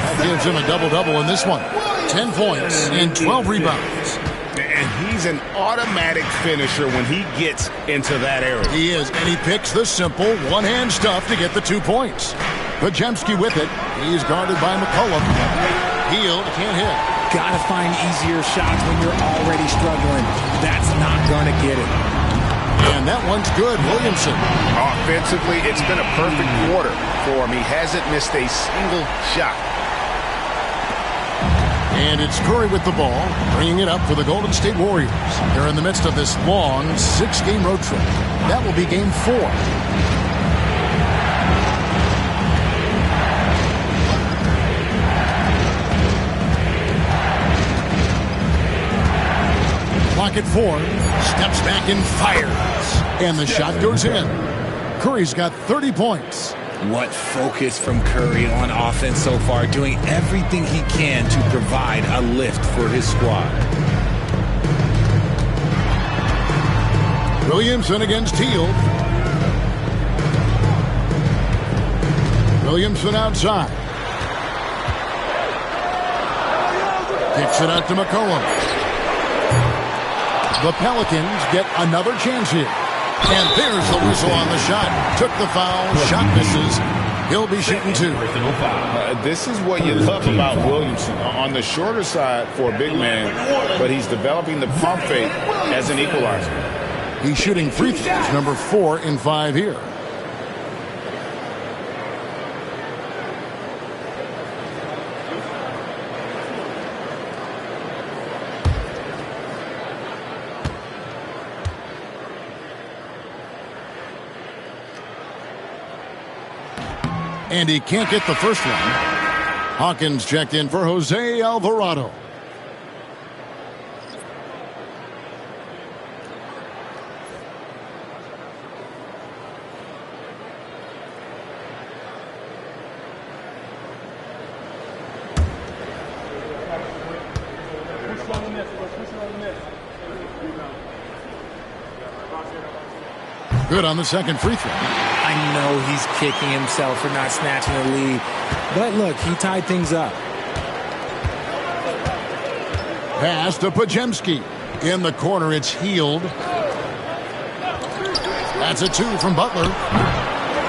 That gives him a double-double in this one. 10 points and 12 rebounds. And he's an automatic finisher when he gets into that area. He is, and he picks the simple one-hand stuff to get the 2 points. Pajemski with it. He's guarded by McCollum. Hield, can't hit. Gotta find easier shots when you're already struggling. That's not gonna get it. And that one's good, Williamson. Offensively, it's been a perfect quarter for him. He hasn't missed a single shot. And it's Curry with the ball, bringing it up for the Golden State Warriors. They're in the midst of this long 6-game road trip. That will be game 4. Clock at 4. Steps back and fires. And the shot goes in. Curry's got 30 points. What focus from Curry on offense so far, doing everything he can to provide a lift for his squad. Williamson against Hield. Williamson outside. Kicks it out to McCollum. The Pelicans get another chance here. And there's the whistle on the shot. Took the foul. Shot misses. He'll be shooting 2. This is what you love about Williamson. On the shorter side for a big man, but he's developing the pump fake as an equalizer. He's shooting free throws, number 4 in 5 here. And he can't get the first one. Hawkins checked in for Jose Alvarado. Good on the second free throw. I know he's kicking himself for not snatching the lead. But look, he tied things up. Pass to Pajemski. In the corner, it's Hield. That's a 2 from Butler.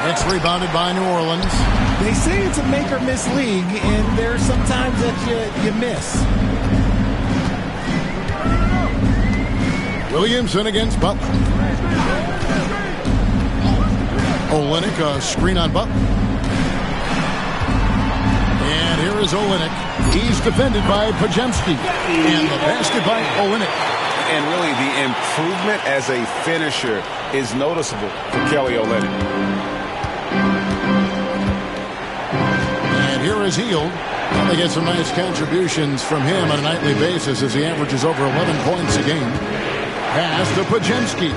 It's rebounded by New Orleans. They say it's a make or miss league, and there's sometimes that you miss. Williamson against Butler. Olynyk, a screen on Butler. And here is Olynyk. He's defended by Pajemski. And the basket by Olynyk. And really, the improvement as a finisher is noticeable for Kelly Olynyk. And here is Hield. Well, they get some nice contributions from him on a nightly basis as he averages over 11 points a game. Pass to Pajemski.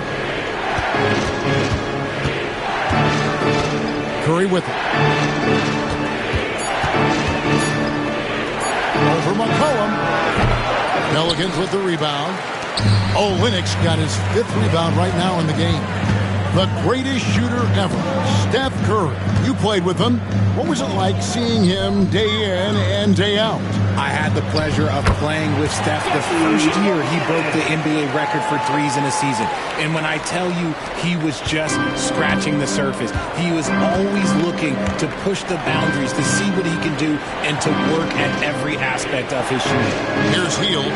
Curry with it. Over McCollum. Pelicans with the rebound. Olynyk's got his 5th rebound right now in the game. The greatest shooter ever, Steph Curry. You played with him. What was it like seeing him day in and day out? I had the pleasure of playing with Steph the first year he broke the NBA record for threes in a season. And when I tell you he was just scratching the surface, he was always looking to push the boundaries, to see what he can do, and to work at every aspect of his shooting. Here's Hield.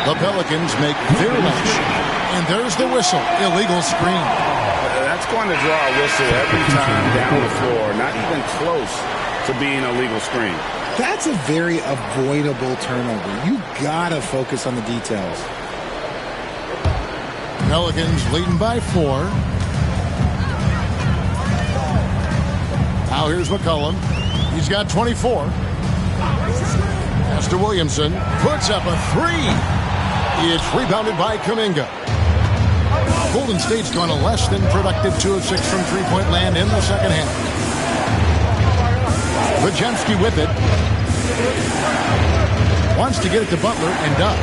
The Pelicans make their last shot. And there's the whistle. Illegal screen. That's going to draw a whistle every time down the floor. Not even close to being a legal screen. That's a very avoidable turnover. You gotta focus on the details. Pelicans leading by 4. Now here's McCollum. He's got 24. Pass to Williamson. Puts up a 3. It's rebounded by Kuminga. Golden State's gone a less than productive 2 of 6 from three-point land in the second half. Podziemski with it. Wants to get it to Butler and does.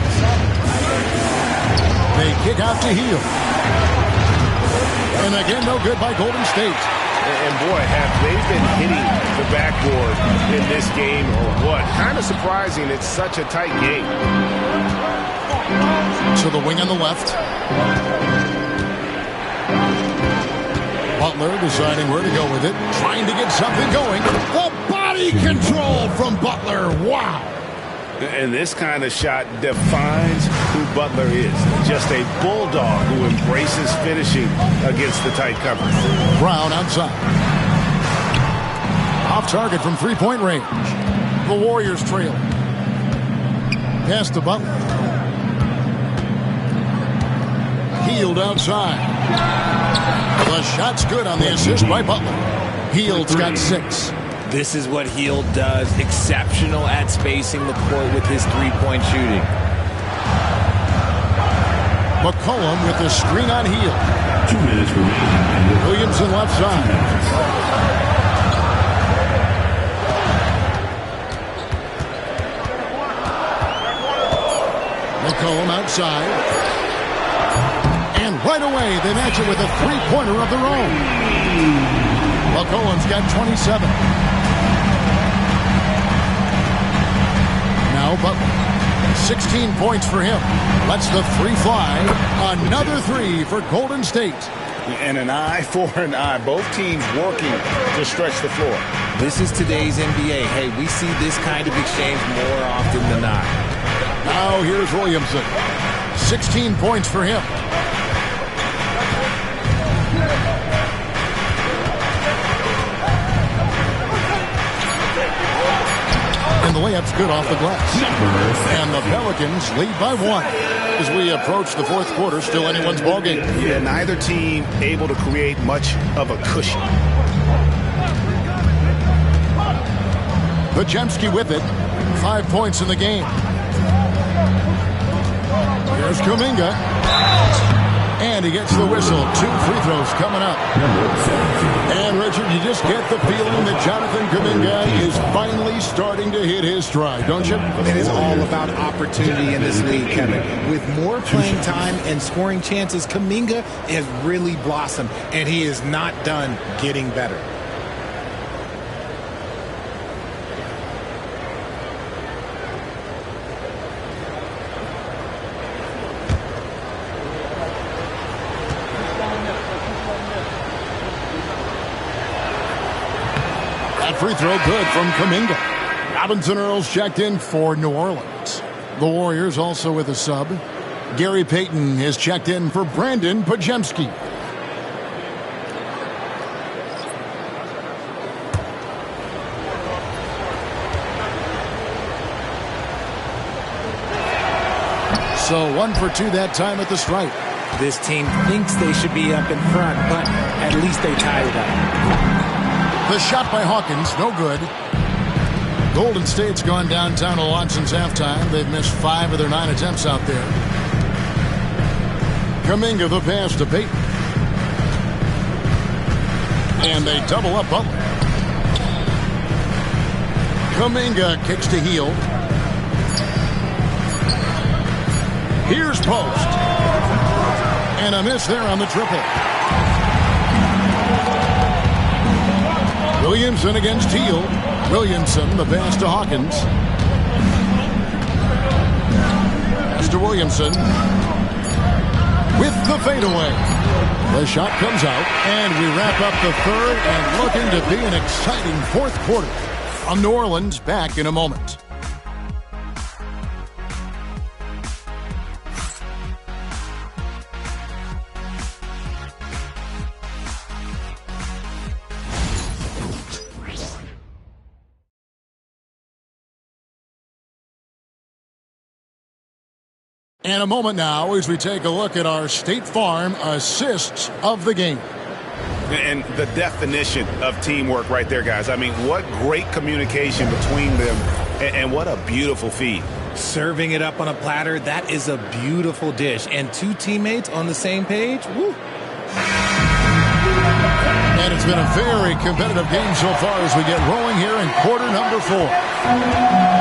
They kick out to Hield. And again, no good by Golden State. And boy, have they been hitting the backboard in this game or what? Kind of surprising. It's such a tight game. To the wing on the left. Butler deciding where to go with it. Trying to get something going. The body control from Butler. Wow. And this kind of shot defines who Butler is. Just a bulldog who embraces finishing against the tight coverage. Brown outside. Off target from three-point range. The Warriors trail. Pass to Butler. Hield outside. The shot's good on the assist by Butler. Hield's got 6. This is what Hield does. Exceptional at spacing the court with his three-point shooting. McCollum with the screen on Hield. 2 minutes remaining. Williamson left side. McCollum outside. And right away, they match it with a three-pointer of their own. McCollum's got 27. Now Butler. 16 points for him. Lets the 3 fly. Another 3 for Golden State. And an eye for an eye. Both teams working to stretch the floor. This is today's NBA. Hey, we see this kind of exchange more often than not. Now here's Williamson. 16 points for him. And the layup's good off the glass. And the Pelicans lead by 1. As we approach the fourth quarter, still anyone's ballgame. Yeah, neither team able to create much of a cushion. Podziemski with it. 5 points in the game. Here's Kuminga. And he gets the whistle. 2 free throws coming up. And, Richard, you just get the feeling that Jonathan Kuminga is finally starting to hit his stride, don't you? It is all about opportunity in this league, Kevin. With more playing time and scoring chances, Kuminga has really blossomed, and he is not done getting better. Free throw good from Kuminga. Robinson Earls checked in for New Orleans. The Warriors also with a sub. Gary Payton has checked in for Brandon Podziemski. So 1 for 2 that time at the stripe. This team thinks they should be up in front, but at least they tied it up. The shot by Hawkins, no good. Golden State's gone downtown a lot since halftime. They've missed 5 of their 9 attempts out there. Kuminga the pass to Payton. And they double up Butler. Kuminga kicks to Hield. Here's post. And a miss there on the triple. Williamson against Hield. Williamson, the pass to Hawkins. Pass to Williamson. With the fadeaway. The shot comes out, and we wrap up the third and looking to be an exciting fourth quarter. From New Orleans, back in a moment. And a moment now as we take a look at our State Farm assists of the game. And the definition of teamwork right there, guys. I mean, what great communication between them, and what a beautiful feed. Serving it up on a platter, that is a beautiful dish. And two teammates on the same page, woo. And it's been a very competitive game so far as we get rolling here in quarter number 4.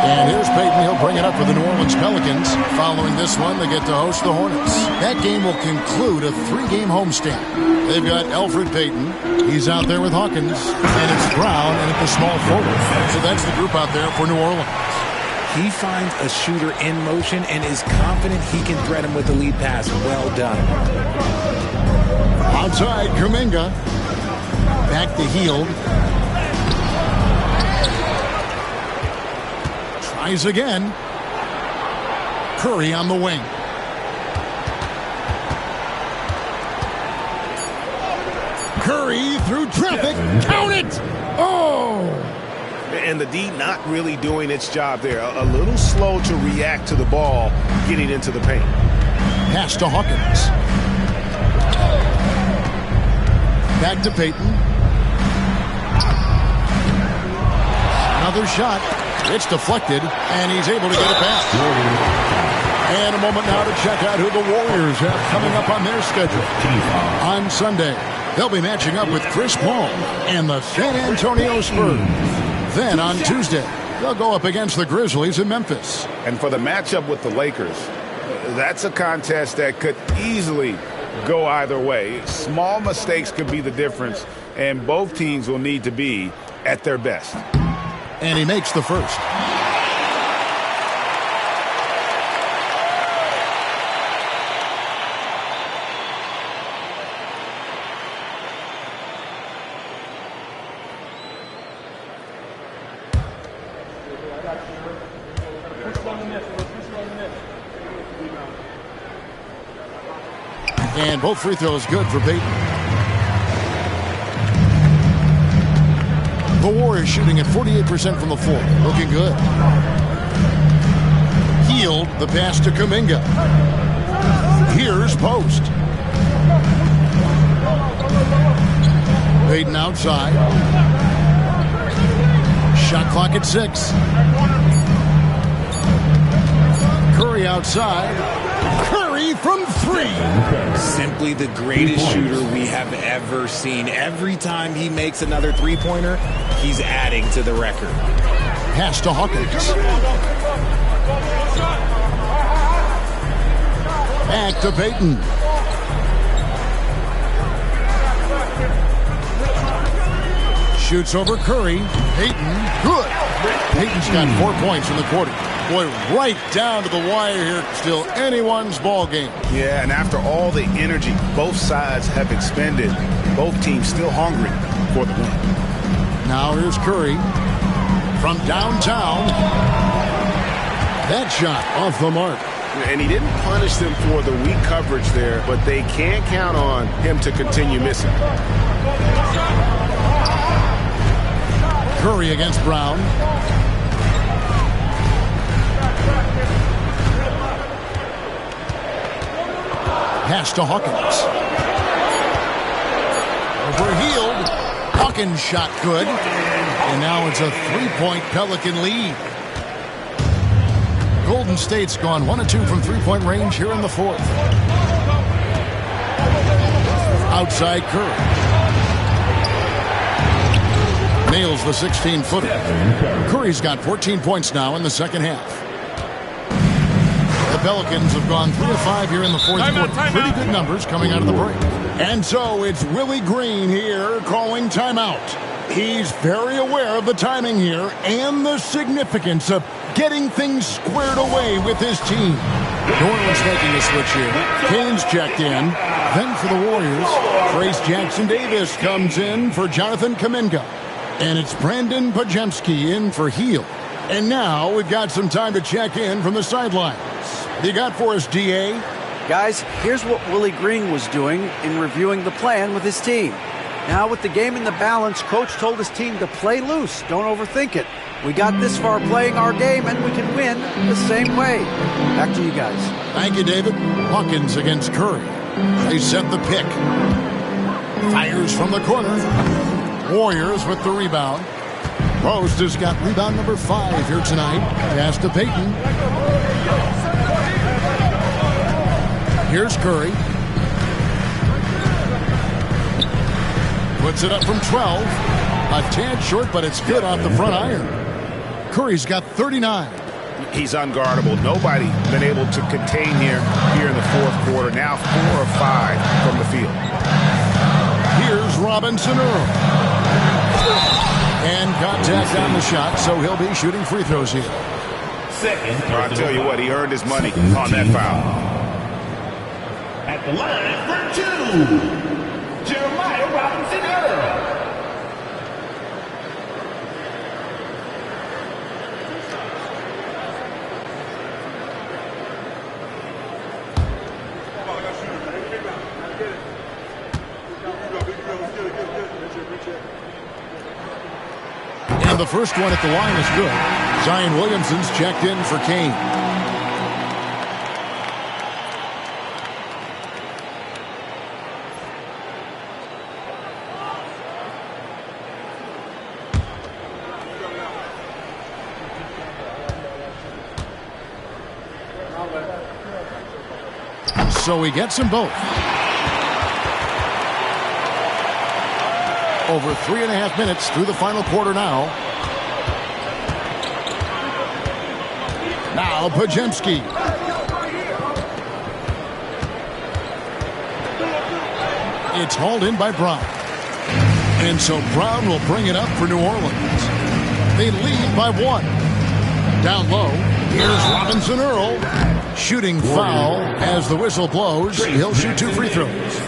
And here's Peyton. He'll bring it up for the New Orleans Pelicans. Following this one, they get to host the Hornets. That game will conclude a 3-game homestand. They've got Elfrid Payton. He's out there with Hawkins. And it's Brown and at the small forward. So that's the group out there for New Orleans. He finds a shooter in motion and is confident he can thread him with the lead pass. Well done. Outside, Kuminga. Back to Hield. Tries again. Curry on the wing. Curry through traffic. Count it! Oh! And the D not really doing its job there. A little slow to react to the ball getting into the paint. Pass to Hawkins. Back to Payton. Another shot. It's deflected, and he's able to get it back. And a moment now to check out who the Warriors have coming up on their schedule. On Sunday, they'll be matching up with Chris Paul and the San Antonio Spurs. Then on Tuesday, they'll go up against the Grizzlies in Memphis. And for the matchup with the Lakers, that's a contest that could easily go either way. Small mistakes could be the difference, and both teams will need to be at their best. And he makes the first. And both free throws good for Payton. The Warriors shooting at 48% from the floor. Looking good. Hield, the pass to Kuminga. Here's Post. Payton outside. Shot clock at 6. Curry outside. Curry from 3. Simply the greatest shooter we have ever seen. Every time he makes another three-pointer, he's adding to the record. Pass to Hawkins. Back to Payton. Shoots over Curry. Payton, good. Payton's got 4 points in the quarter. Boy, right down to the wire here. Still anyone's ball game. Yeah, and after all the energy both sides have expended, both teams still hungry for the win. Now here's Curry from downtown. That shot off the mark. And he didn't punish them for the weak coverage there, but they can't count on him to continue missing. Curry against Brown. Pass to Hawkins. Over Hield. Hawkins shot good. And now it's a 3-point Pelican lead. Golden State's gone 1 of 2 from 3-point range here in the 4th. Outside Curry. Nails the 16-footer. Curry's got 14 points now in the second half. The Pelicans have gone 3 of 5 here in the 4th quarter. Pretty good numbers coming out of the break. And so it's Willie Green here calling timeout. He's very aware of the timing here and the significance of getting things squared away with his team. New Orleans making a switch here. Kane's checked in. Then for the Warriors, Trace Jackson-Davis comes in for Jonathan Kuminga. And it's Brandon Pajemski in for Hield. And now we've got some time to check in from the sidelines. What do you got for us, D.A.? Guys, here's what Willie Green was doing in reviewing the plan with his team. Now with the game in the balance, Coach told his team to play loose. Don't overthink it. We got this far playing our game, and we can win the same way. Back to you guys. Thank you, David. Hawkins against Curry. They set the pick. Fires from the corner. Warriors with the rebound. Post has got rebound number 5 here tonight. Pass to Payton. Here's Curry. Puts it up from 12. A tad short, but it's good off the front iron. Curry's got 39. He's unguardable. Nobody been able to contain here in the fourth quarter. Now 4 of 5 from the field. Here's Robinson Earl. And contact on the shot, so he'll be shooting free throws here. I'll tell you what, he earned his money on that foul. At the line for 2, Jeremiah Robinson Earl. And the first one at the line is good. Zion Williamson's checked in for Kane. So he gets them both. Over 3.5 minutes through the final quarter now. Now Pajemski. It's hauled in by Brown. And so Brown will bring it up for New Orleans. They lead by 1. Down low, here's Robinson Earl. Shooting foul as the whistle blows. He'll shoot 2 free throws.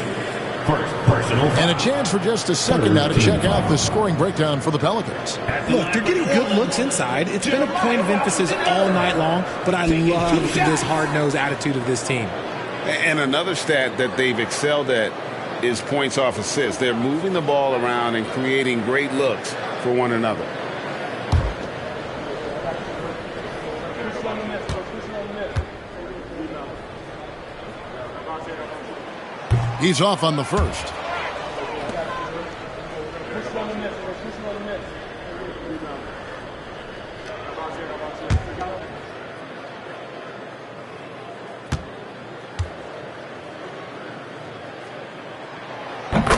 And a chance for just a second now to check out the scoring breakdown for the Pelicans. Look, they're getting good looks inside. It's been a point of emphasis all night long, but I love this hard-nosed attitude of this team. And another stat that they've excelled at is points off assists. They're moving the ball around and creating great looks for one another. He's off on the first.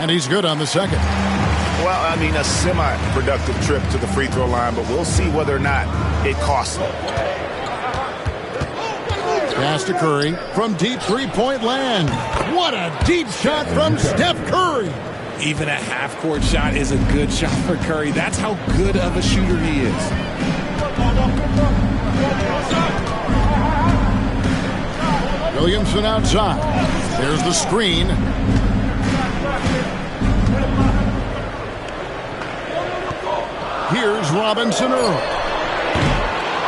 And he's good on the second. Well, I mean, a semi-productive trip to the free throw line, but we'll see whether or not it costs them. Pass to Curry from deep three-point land. What a deep shot from Steph Curry. Even a half-court shot is a good shot for Curry. That's how good of a shooter he is. Williamson outside. There's the screen. Here's Robinson Earl.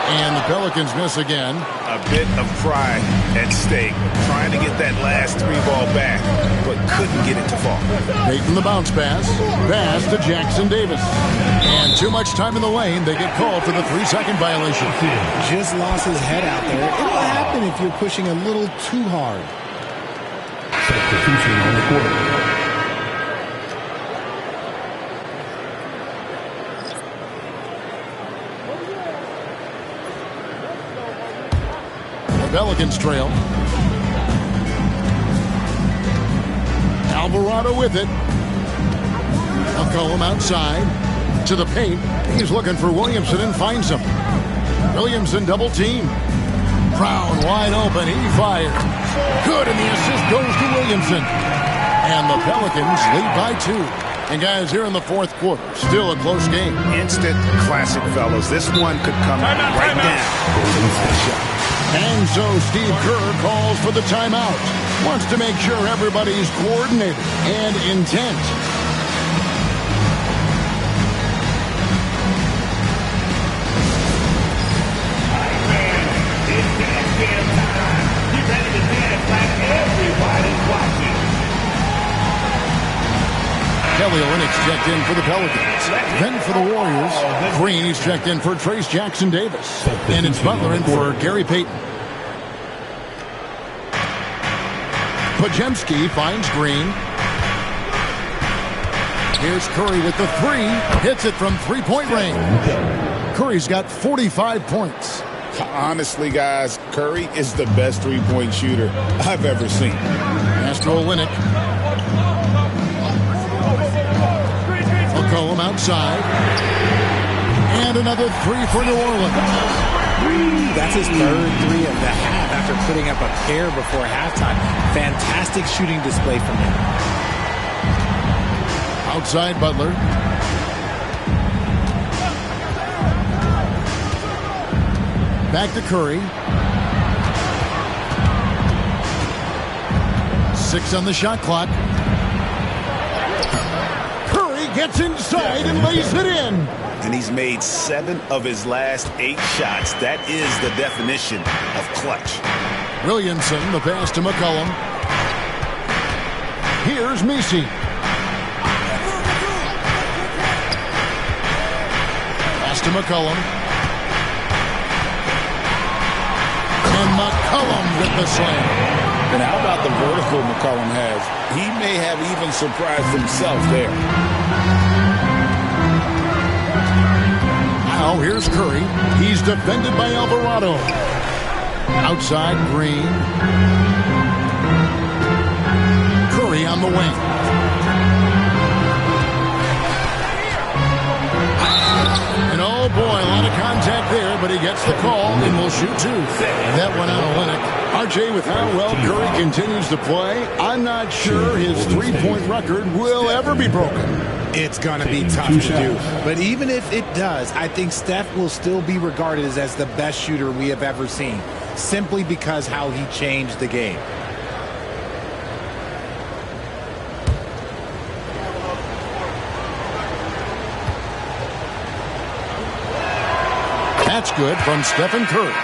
And the Pelicans miss again. A bit of pride at stake. Trying to get that last 3 ball back, but couldn't get it to fall. Payton the bounce pass. Pass to Jackson Davis. And too much time in the lane. They get called for the 3-second violation. Just lost his head out there. It'll happen if you're pushing a little too hard. Substitution on the court. Pelicans trail. Alvarado with it. McCollum outside to the paint. He's looking for Williamson and finds him. Williamson double team. Brown wide open. He fired. Good, and the assist goes to Williamson. And the Pelicans lead by 2. And guys, here in the fourth quarter, still a close game. Instant classic, fellas. This one could come right now. And so Steve Kerr calls for the timeout. Wants to make sure everybody's coordinated and intent. It's damn time. Get ready to dance like everybody's watching. Kelly Olynyk's checked in for the Pelicans. Then for the Warriors, Green is checked in for Trace Jackson-Davis. And it's Butler in for Gary Payton. Podziemski finds Green. Here's Curry with the three. Hits it from three-point range. Curry's got 45 points. Honestly, guys, Curry is the best three-point shooter I've ever seen. Pass to Olynyk. McCollum outside. And another three for New Orleans. That's his third three of the half after putting up a pair before halftime. Fantastic shooting display from him. Outside Butler. Back to Curry. 6 on the shot clock. Curry gets inside and lays it in. And he's made 7 of his last 8 shots. That is the definition of clutch. Williamson, the pass to McCollum. Here's Messi. Pass to McCollum. And McCollum with the slam. And how about the vertical McCollum has? He may have even surprised himself there. Now here's Curry. He's defended by Alvarado. Outside Green. Curry on the wing. And oh boy, a lot of contact there, but he gets the call and will shoot 2. That went on Olynyk. RJ, with how well Curry continues to play, I'm not sure his three-point record will ever be broken. It's going to be tough to do. But even if it does, I think Steph will still be regarded as the best shooter we have ever seen, simply because how he changed the game. That's good from Stephen Curry.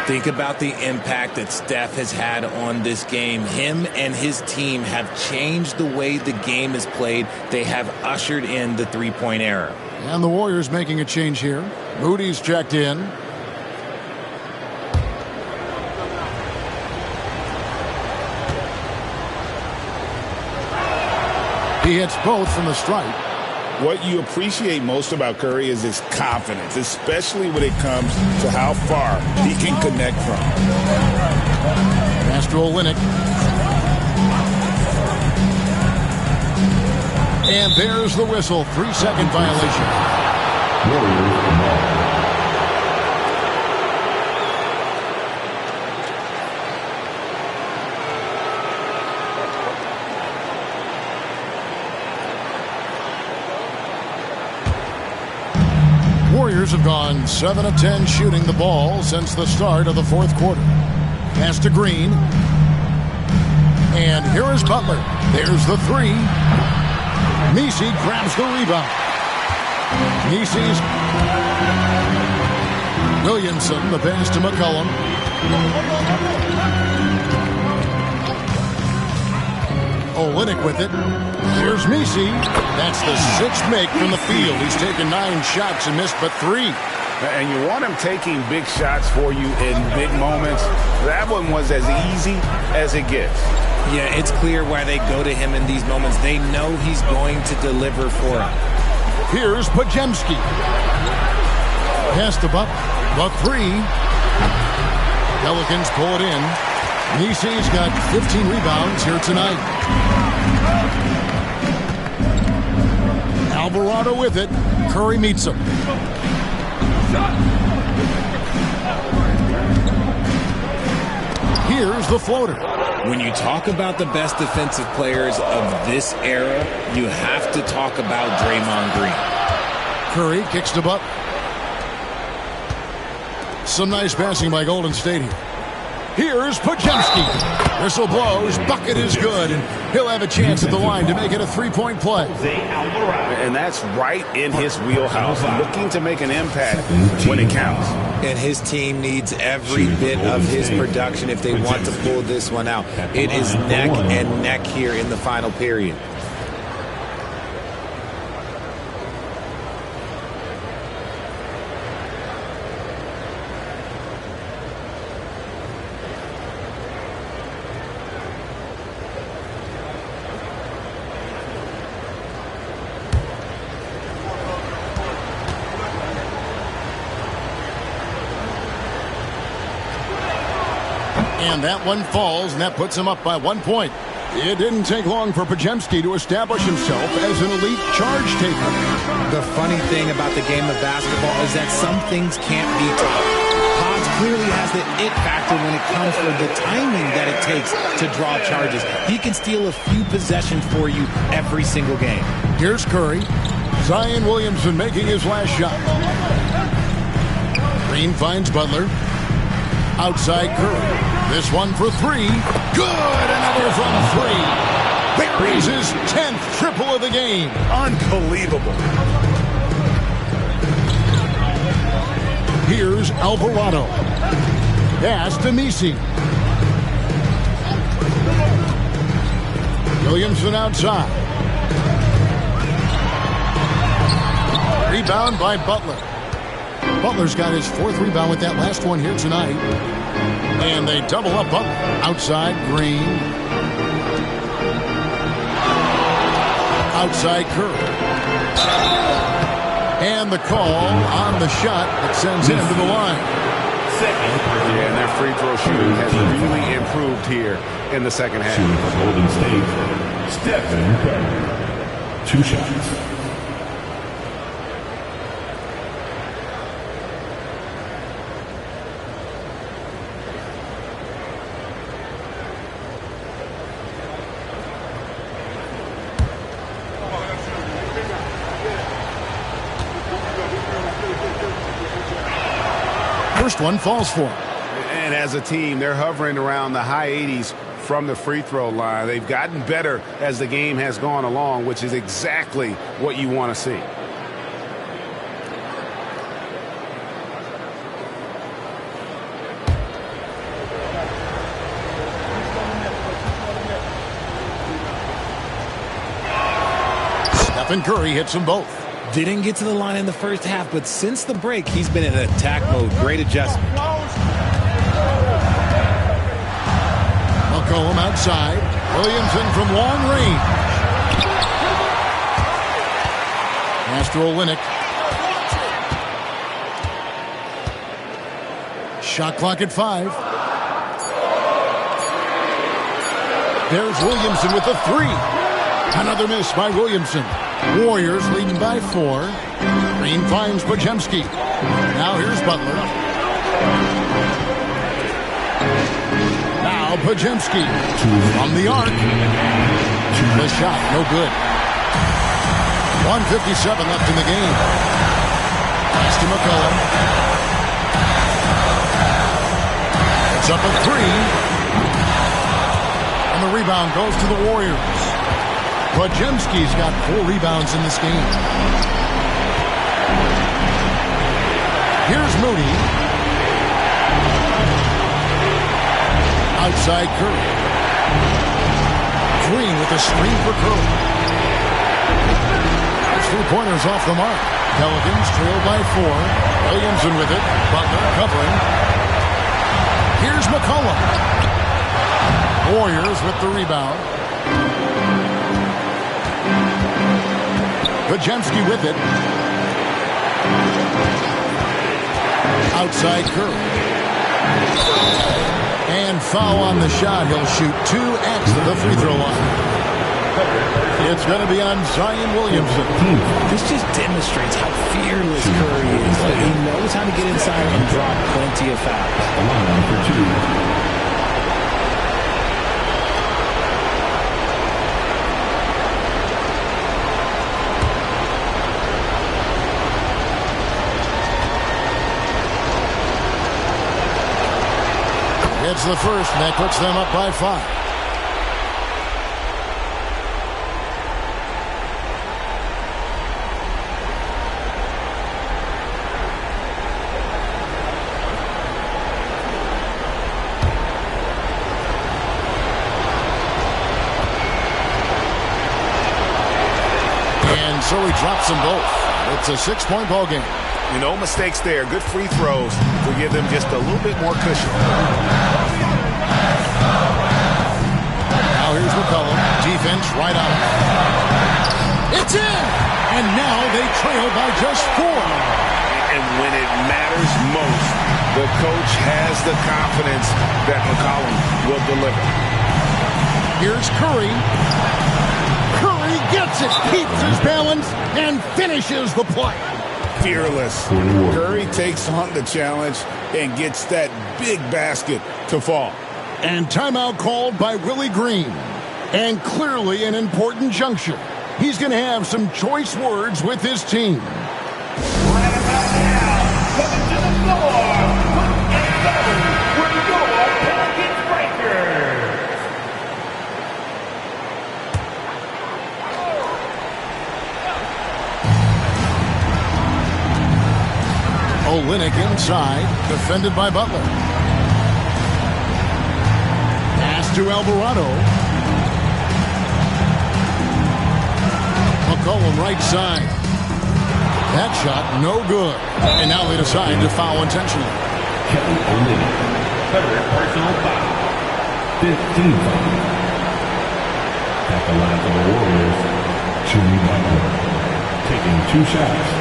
Think about the impact that Steph has had on this game. Him and his team have changed the way the game is played. They have ushered in the three-point era. And the Warriors making a change here. Moody's checked in. He hits both from the stripe. What you appreciate most about Curry is his confidence, especially when it comes to how far he can connect from. Pass to Olynyk. And there's the whistle. 3-second violation. Warriors have gone 7 of 10 shooting the ball since the start of the fourth quarter. Pass to Green. And here is Butler. There's the three. Messi grabs the rebound. Messi's Williamson, the pass to McCollum. Olynyk with it. Here's Messi. That's the 6th make from the field. He's taken 9 shots and missed but 3. And you want him taking big shots for you in big moments. That one was as easy as it gets. Yeah, it's clear why they go to him in these moments. They know he's going to deliver for them. Here's Podziemski. Pass to Buck. Buck 3. Pelicans pull it in. Messi's got 15 rebounds here tonight. Alvarado with it. Curry meets him. Here's the floater. When you talk about the best defensive players of this era, you have to talk about Draymond Green. Curry kicks to Buck. Some nice passing by Golden State here. Here's Podziemski. Whistle blows. Bucket is good. And he'll have a chance at the line to make it a three-point play. And that's right in his wheelhouse. Looking to make an impact when it counts. And his team needs every bit of his production if they want to pull this one out. It is neck and neck here in the final period. And that one falls, and that puts him up by 1 point. It didn't take long for Podziemski to establish himself as an elite charge taker. The funny thing about the game of basketball is that some things can't be taught. Pods clearly has the it factor when it comes to the timing that it takes to draw charges. He can steal a few possessions for you every single game. Here's Curry. Zion Williamson making his last shot. Green finds Butler. Outside Curry. This one for three. Good! Another from three. Buries his 10th triple of the game. Unbelievable. Here's Alvarado. Pass to Nisi. Williamson outside. Rebound by Butler. Butler's got his 4th rebound with that last one here tonight. And they double up Butler. Outside Green. Outside Curry. And the call on the shot that sends him to the line. Yeah, and their free throw shooting has really improved here in the second half. Shooting for Golden State, Stephen Curry. 2 shots. First one falls for him. And as a team, they're hovering around the high 80s from the free throw line. They've gotten better as the game has gone along, which is exactly what you want to see. Stephen Curry hits them both. Didn't get to the line in the first half, but since the break, he's been in attack mode. Great adjustment. McCollum outside. Williamson from long range. Pass to Olynyk. Shot clock at 5. There's Williamson with the 3. Another miss by Williamson. Warriors leading by 4. Green finds Podziemski. Now here's Butler. Now Podziemski from the arc. The shot, no good. 1:57 left in the game. Pass to McCollum. It's up at 3. And the rebound goes to the Warriors. Podziemski's got 4 rebounds in this game. Here's Moody. Outside Curry. Green with a screen for Curry. 3-pointers off the mark. Pelicans trailed by 4. Williamson with it. Butler covering. Here's McCollum. Warriors with the rebound. Podziemski with it. Outside Curry. And foul on the shot. He'll shoot 2 at the free throw line. It's going to be on Zion Williamson. This just demonstrates how fearless Curry is. He knows how to get inside and drop plenty of fouls. Line for 2. It's the first, and that puts them up by 5. And so he drops them both. It's a 6-point ball game. No mistakes there. Good free throws to give them just a little bit more cushion. Now here's McCollum. Defense right on it. It's in! And now they trail by just 4. And when it matters most, the coach has the confidence that McCollum will deliver. Here's Curry. Curry gets it, keeps his balance, and finishes the play. Fearless. Curry takes on the challenge and gets that big basket to fall. And timeout called by Willie Green. And clearly an important juncture. He's going to have some choice words with his team. Right about now, coming to the floor, put and seven, we're your Pelicans breakers. Olynyk inside, defended by Butler. Pass to Alvarado. McCollum right side. That shot no good. And now they decide to foul intentionally. Kelly Olynyk, third personal foul. 15 foul. At the line for the Warriors, Jimmy Butler, taking 2 shots.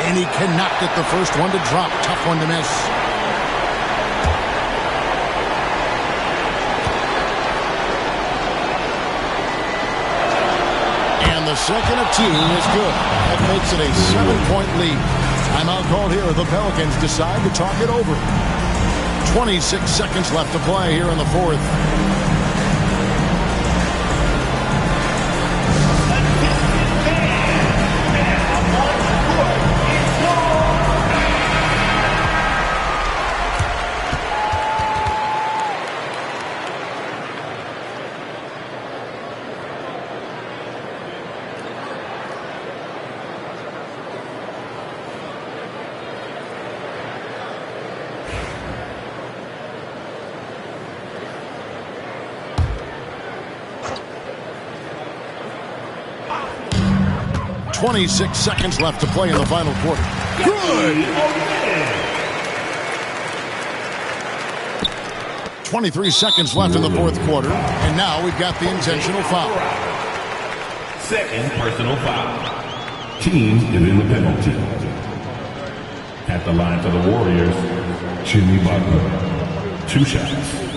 And he cannot get the first one to drop. Tough one to miss. And the second of team is good. That makes it a 7-point lead. Timeout called here. The Pelicans decide to talk it over. 26 seconds left to play here in the fourth. .26 seconds left to play in the final quarter. Good! 23 seconds left in the fourth quarter. And now we've got the intentional foul. Second personal foul. Team is in the penalty. At the line for the Warriors, Jimmy Butler. 2 shots.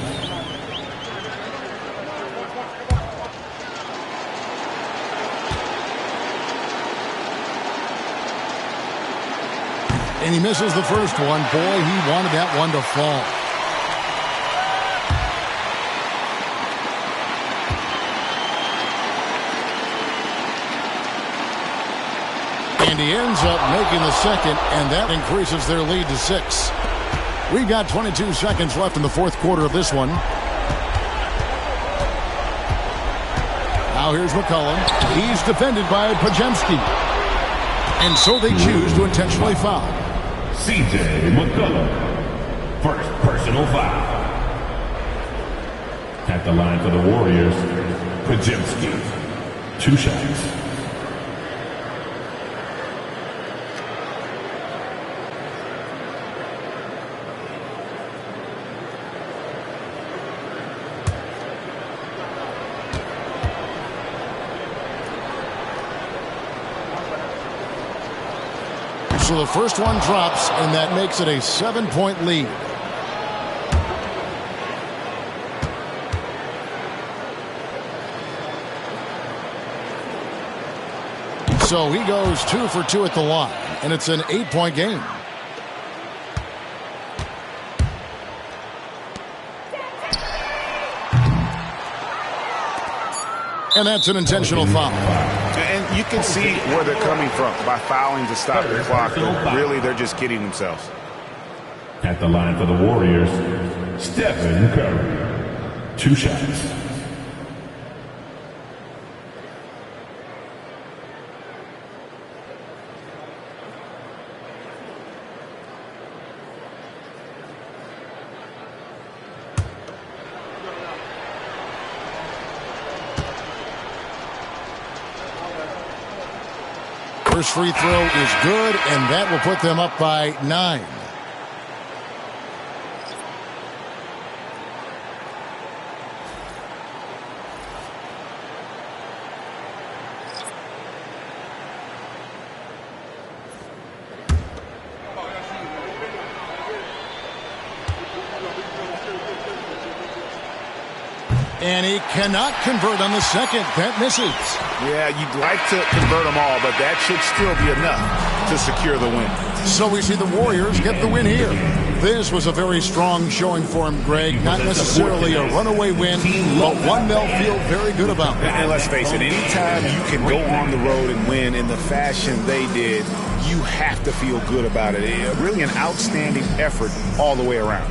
And he misses the first one. Boy, he wanted that one to fall. And he ends up making the second, and that increases their lead to 6. We've got 22 seconds left in the fourth quarter of this one. Now here's McCollum. He's defended by Pajemski. And so they choose to intentionally foul. C.J. McCollum, first personal foul. At the line for the Warriors, Pajemski, 2 shots. So the first one drops, and that makes it a 7-point lead. So he goes 2 for 2 at the line, and it's an 8-point game. And that's an intentional foul. And you can see where they're coming from by fouling to stop the clock. But really, they're just kidding themselves. At the line for the Warriors, Stephen Curry, 2 shots. First free throw is good, and that will put them up by 9. And he cannot convert on the second. That misses. Yeah, you'd like to convert them all, but that should still be enough to secure the win. So we see the Warriors get the win here. This was a very strong showing for him, Greg. Not necessarily a runaway win, but one they'll feel very good about. And let's face it, anytime you can go on the road and win in the fashion they did, you have to feel good about it. Really an outstanding effort all the way around.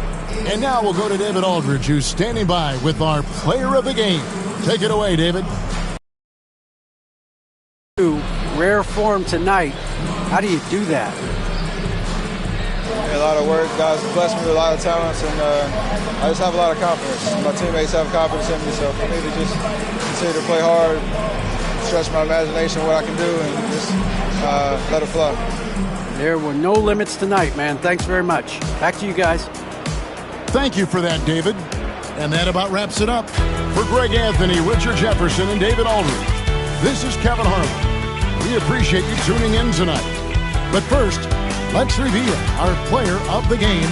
And now we'll go to David Aldridge, who's standing by with our player of the game. Take it away, David. Rare form tonight. How do you do that? A lot of work. Guys blessed me with a lot of talents, and I just have a lot of confidence. My teammates have confidence in me, so for me to just continue to play hard, stretch my imagination, what I can do, and just let it flow. There were no limits tonight, man. Thanks very much. Back to you guys. Thank you for that, David. And that about wraps it up. For Greg Anthony, Richard Jefferson, and David Aldridge, this is Kevin Harlan. We appreciate you tuning in tonight. But first, let's reveal our player of the game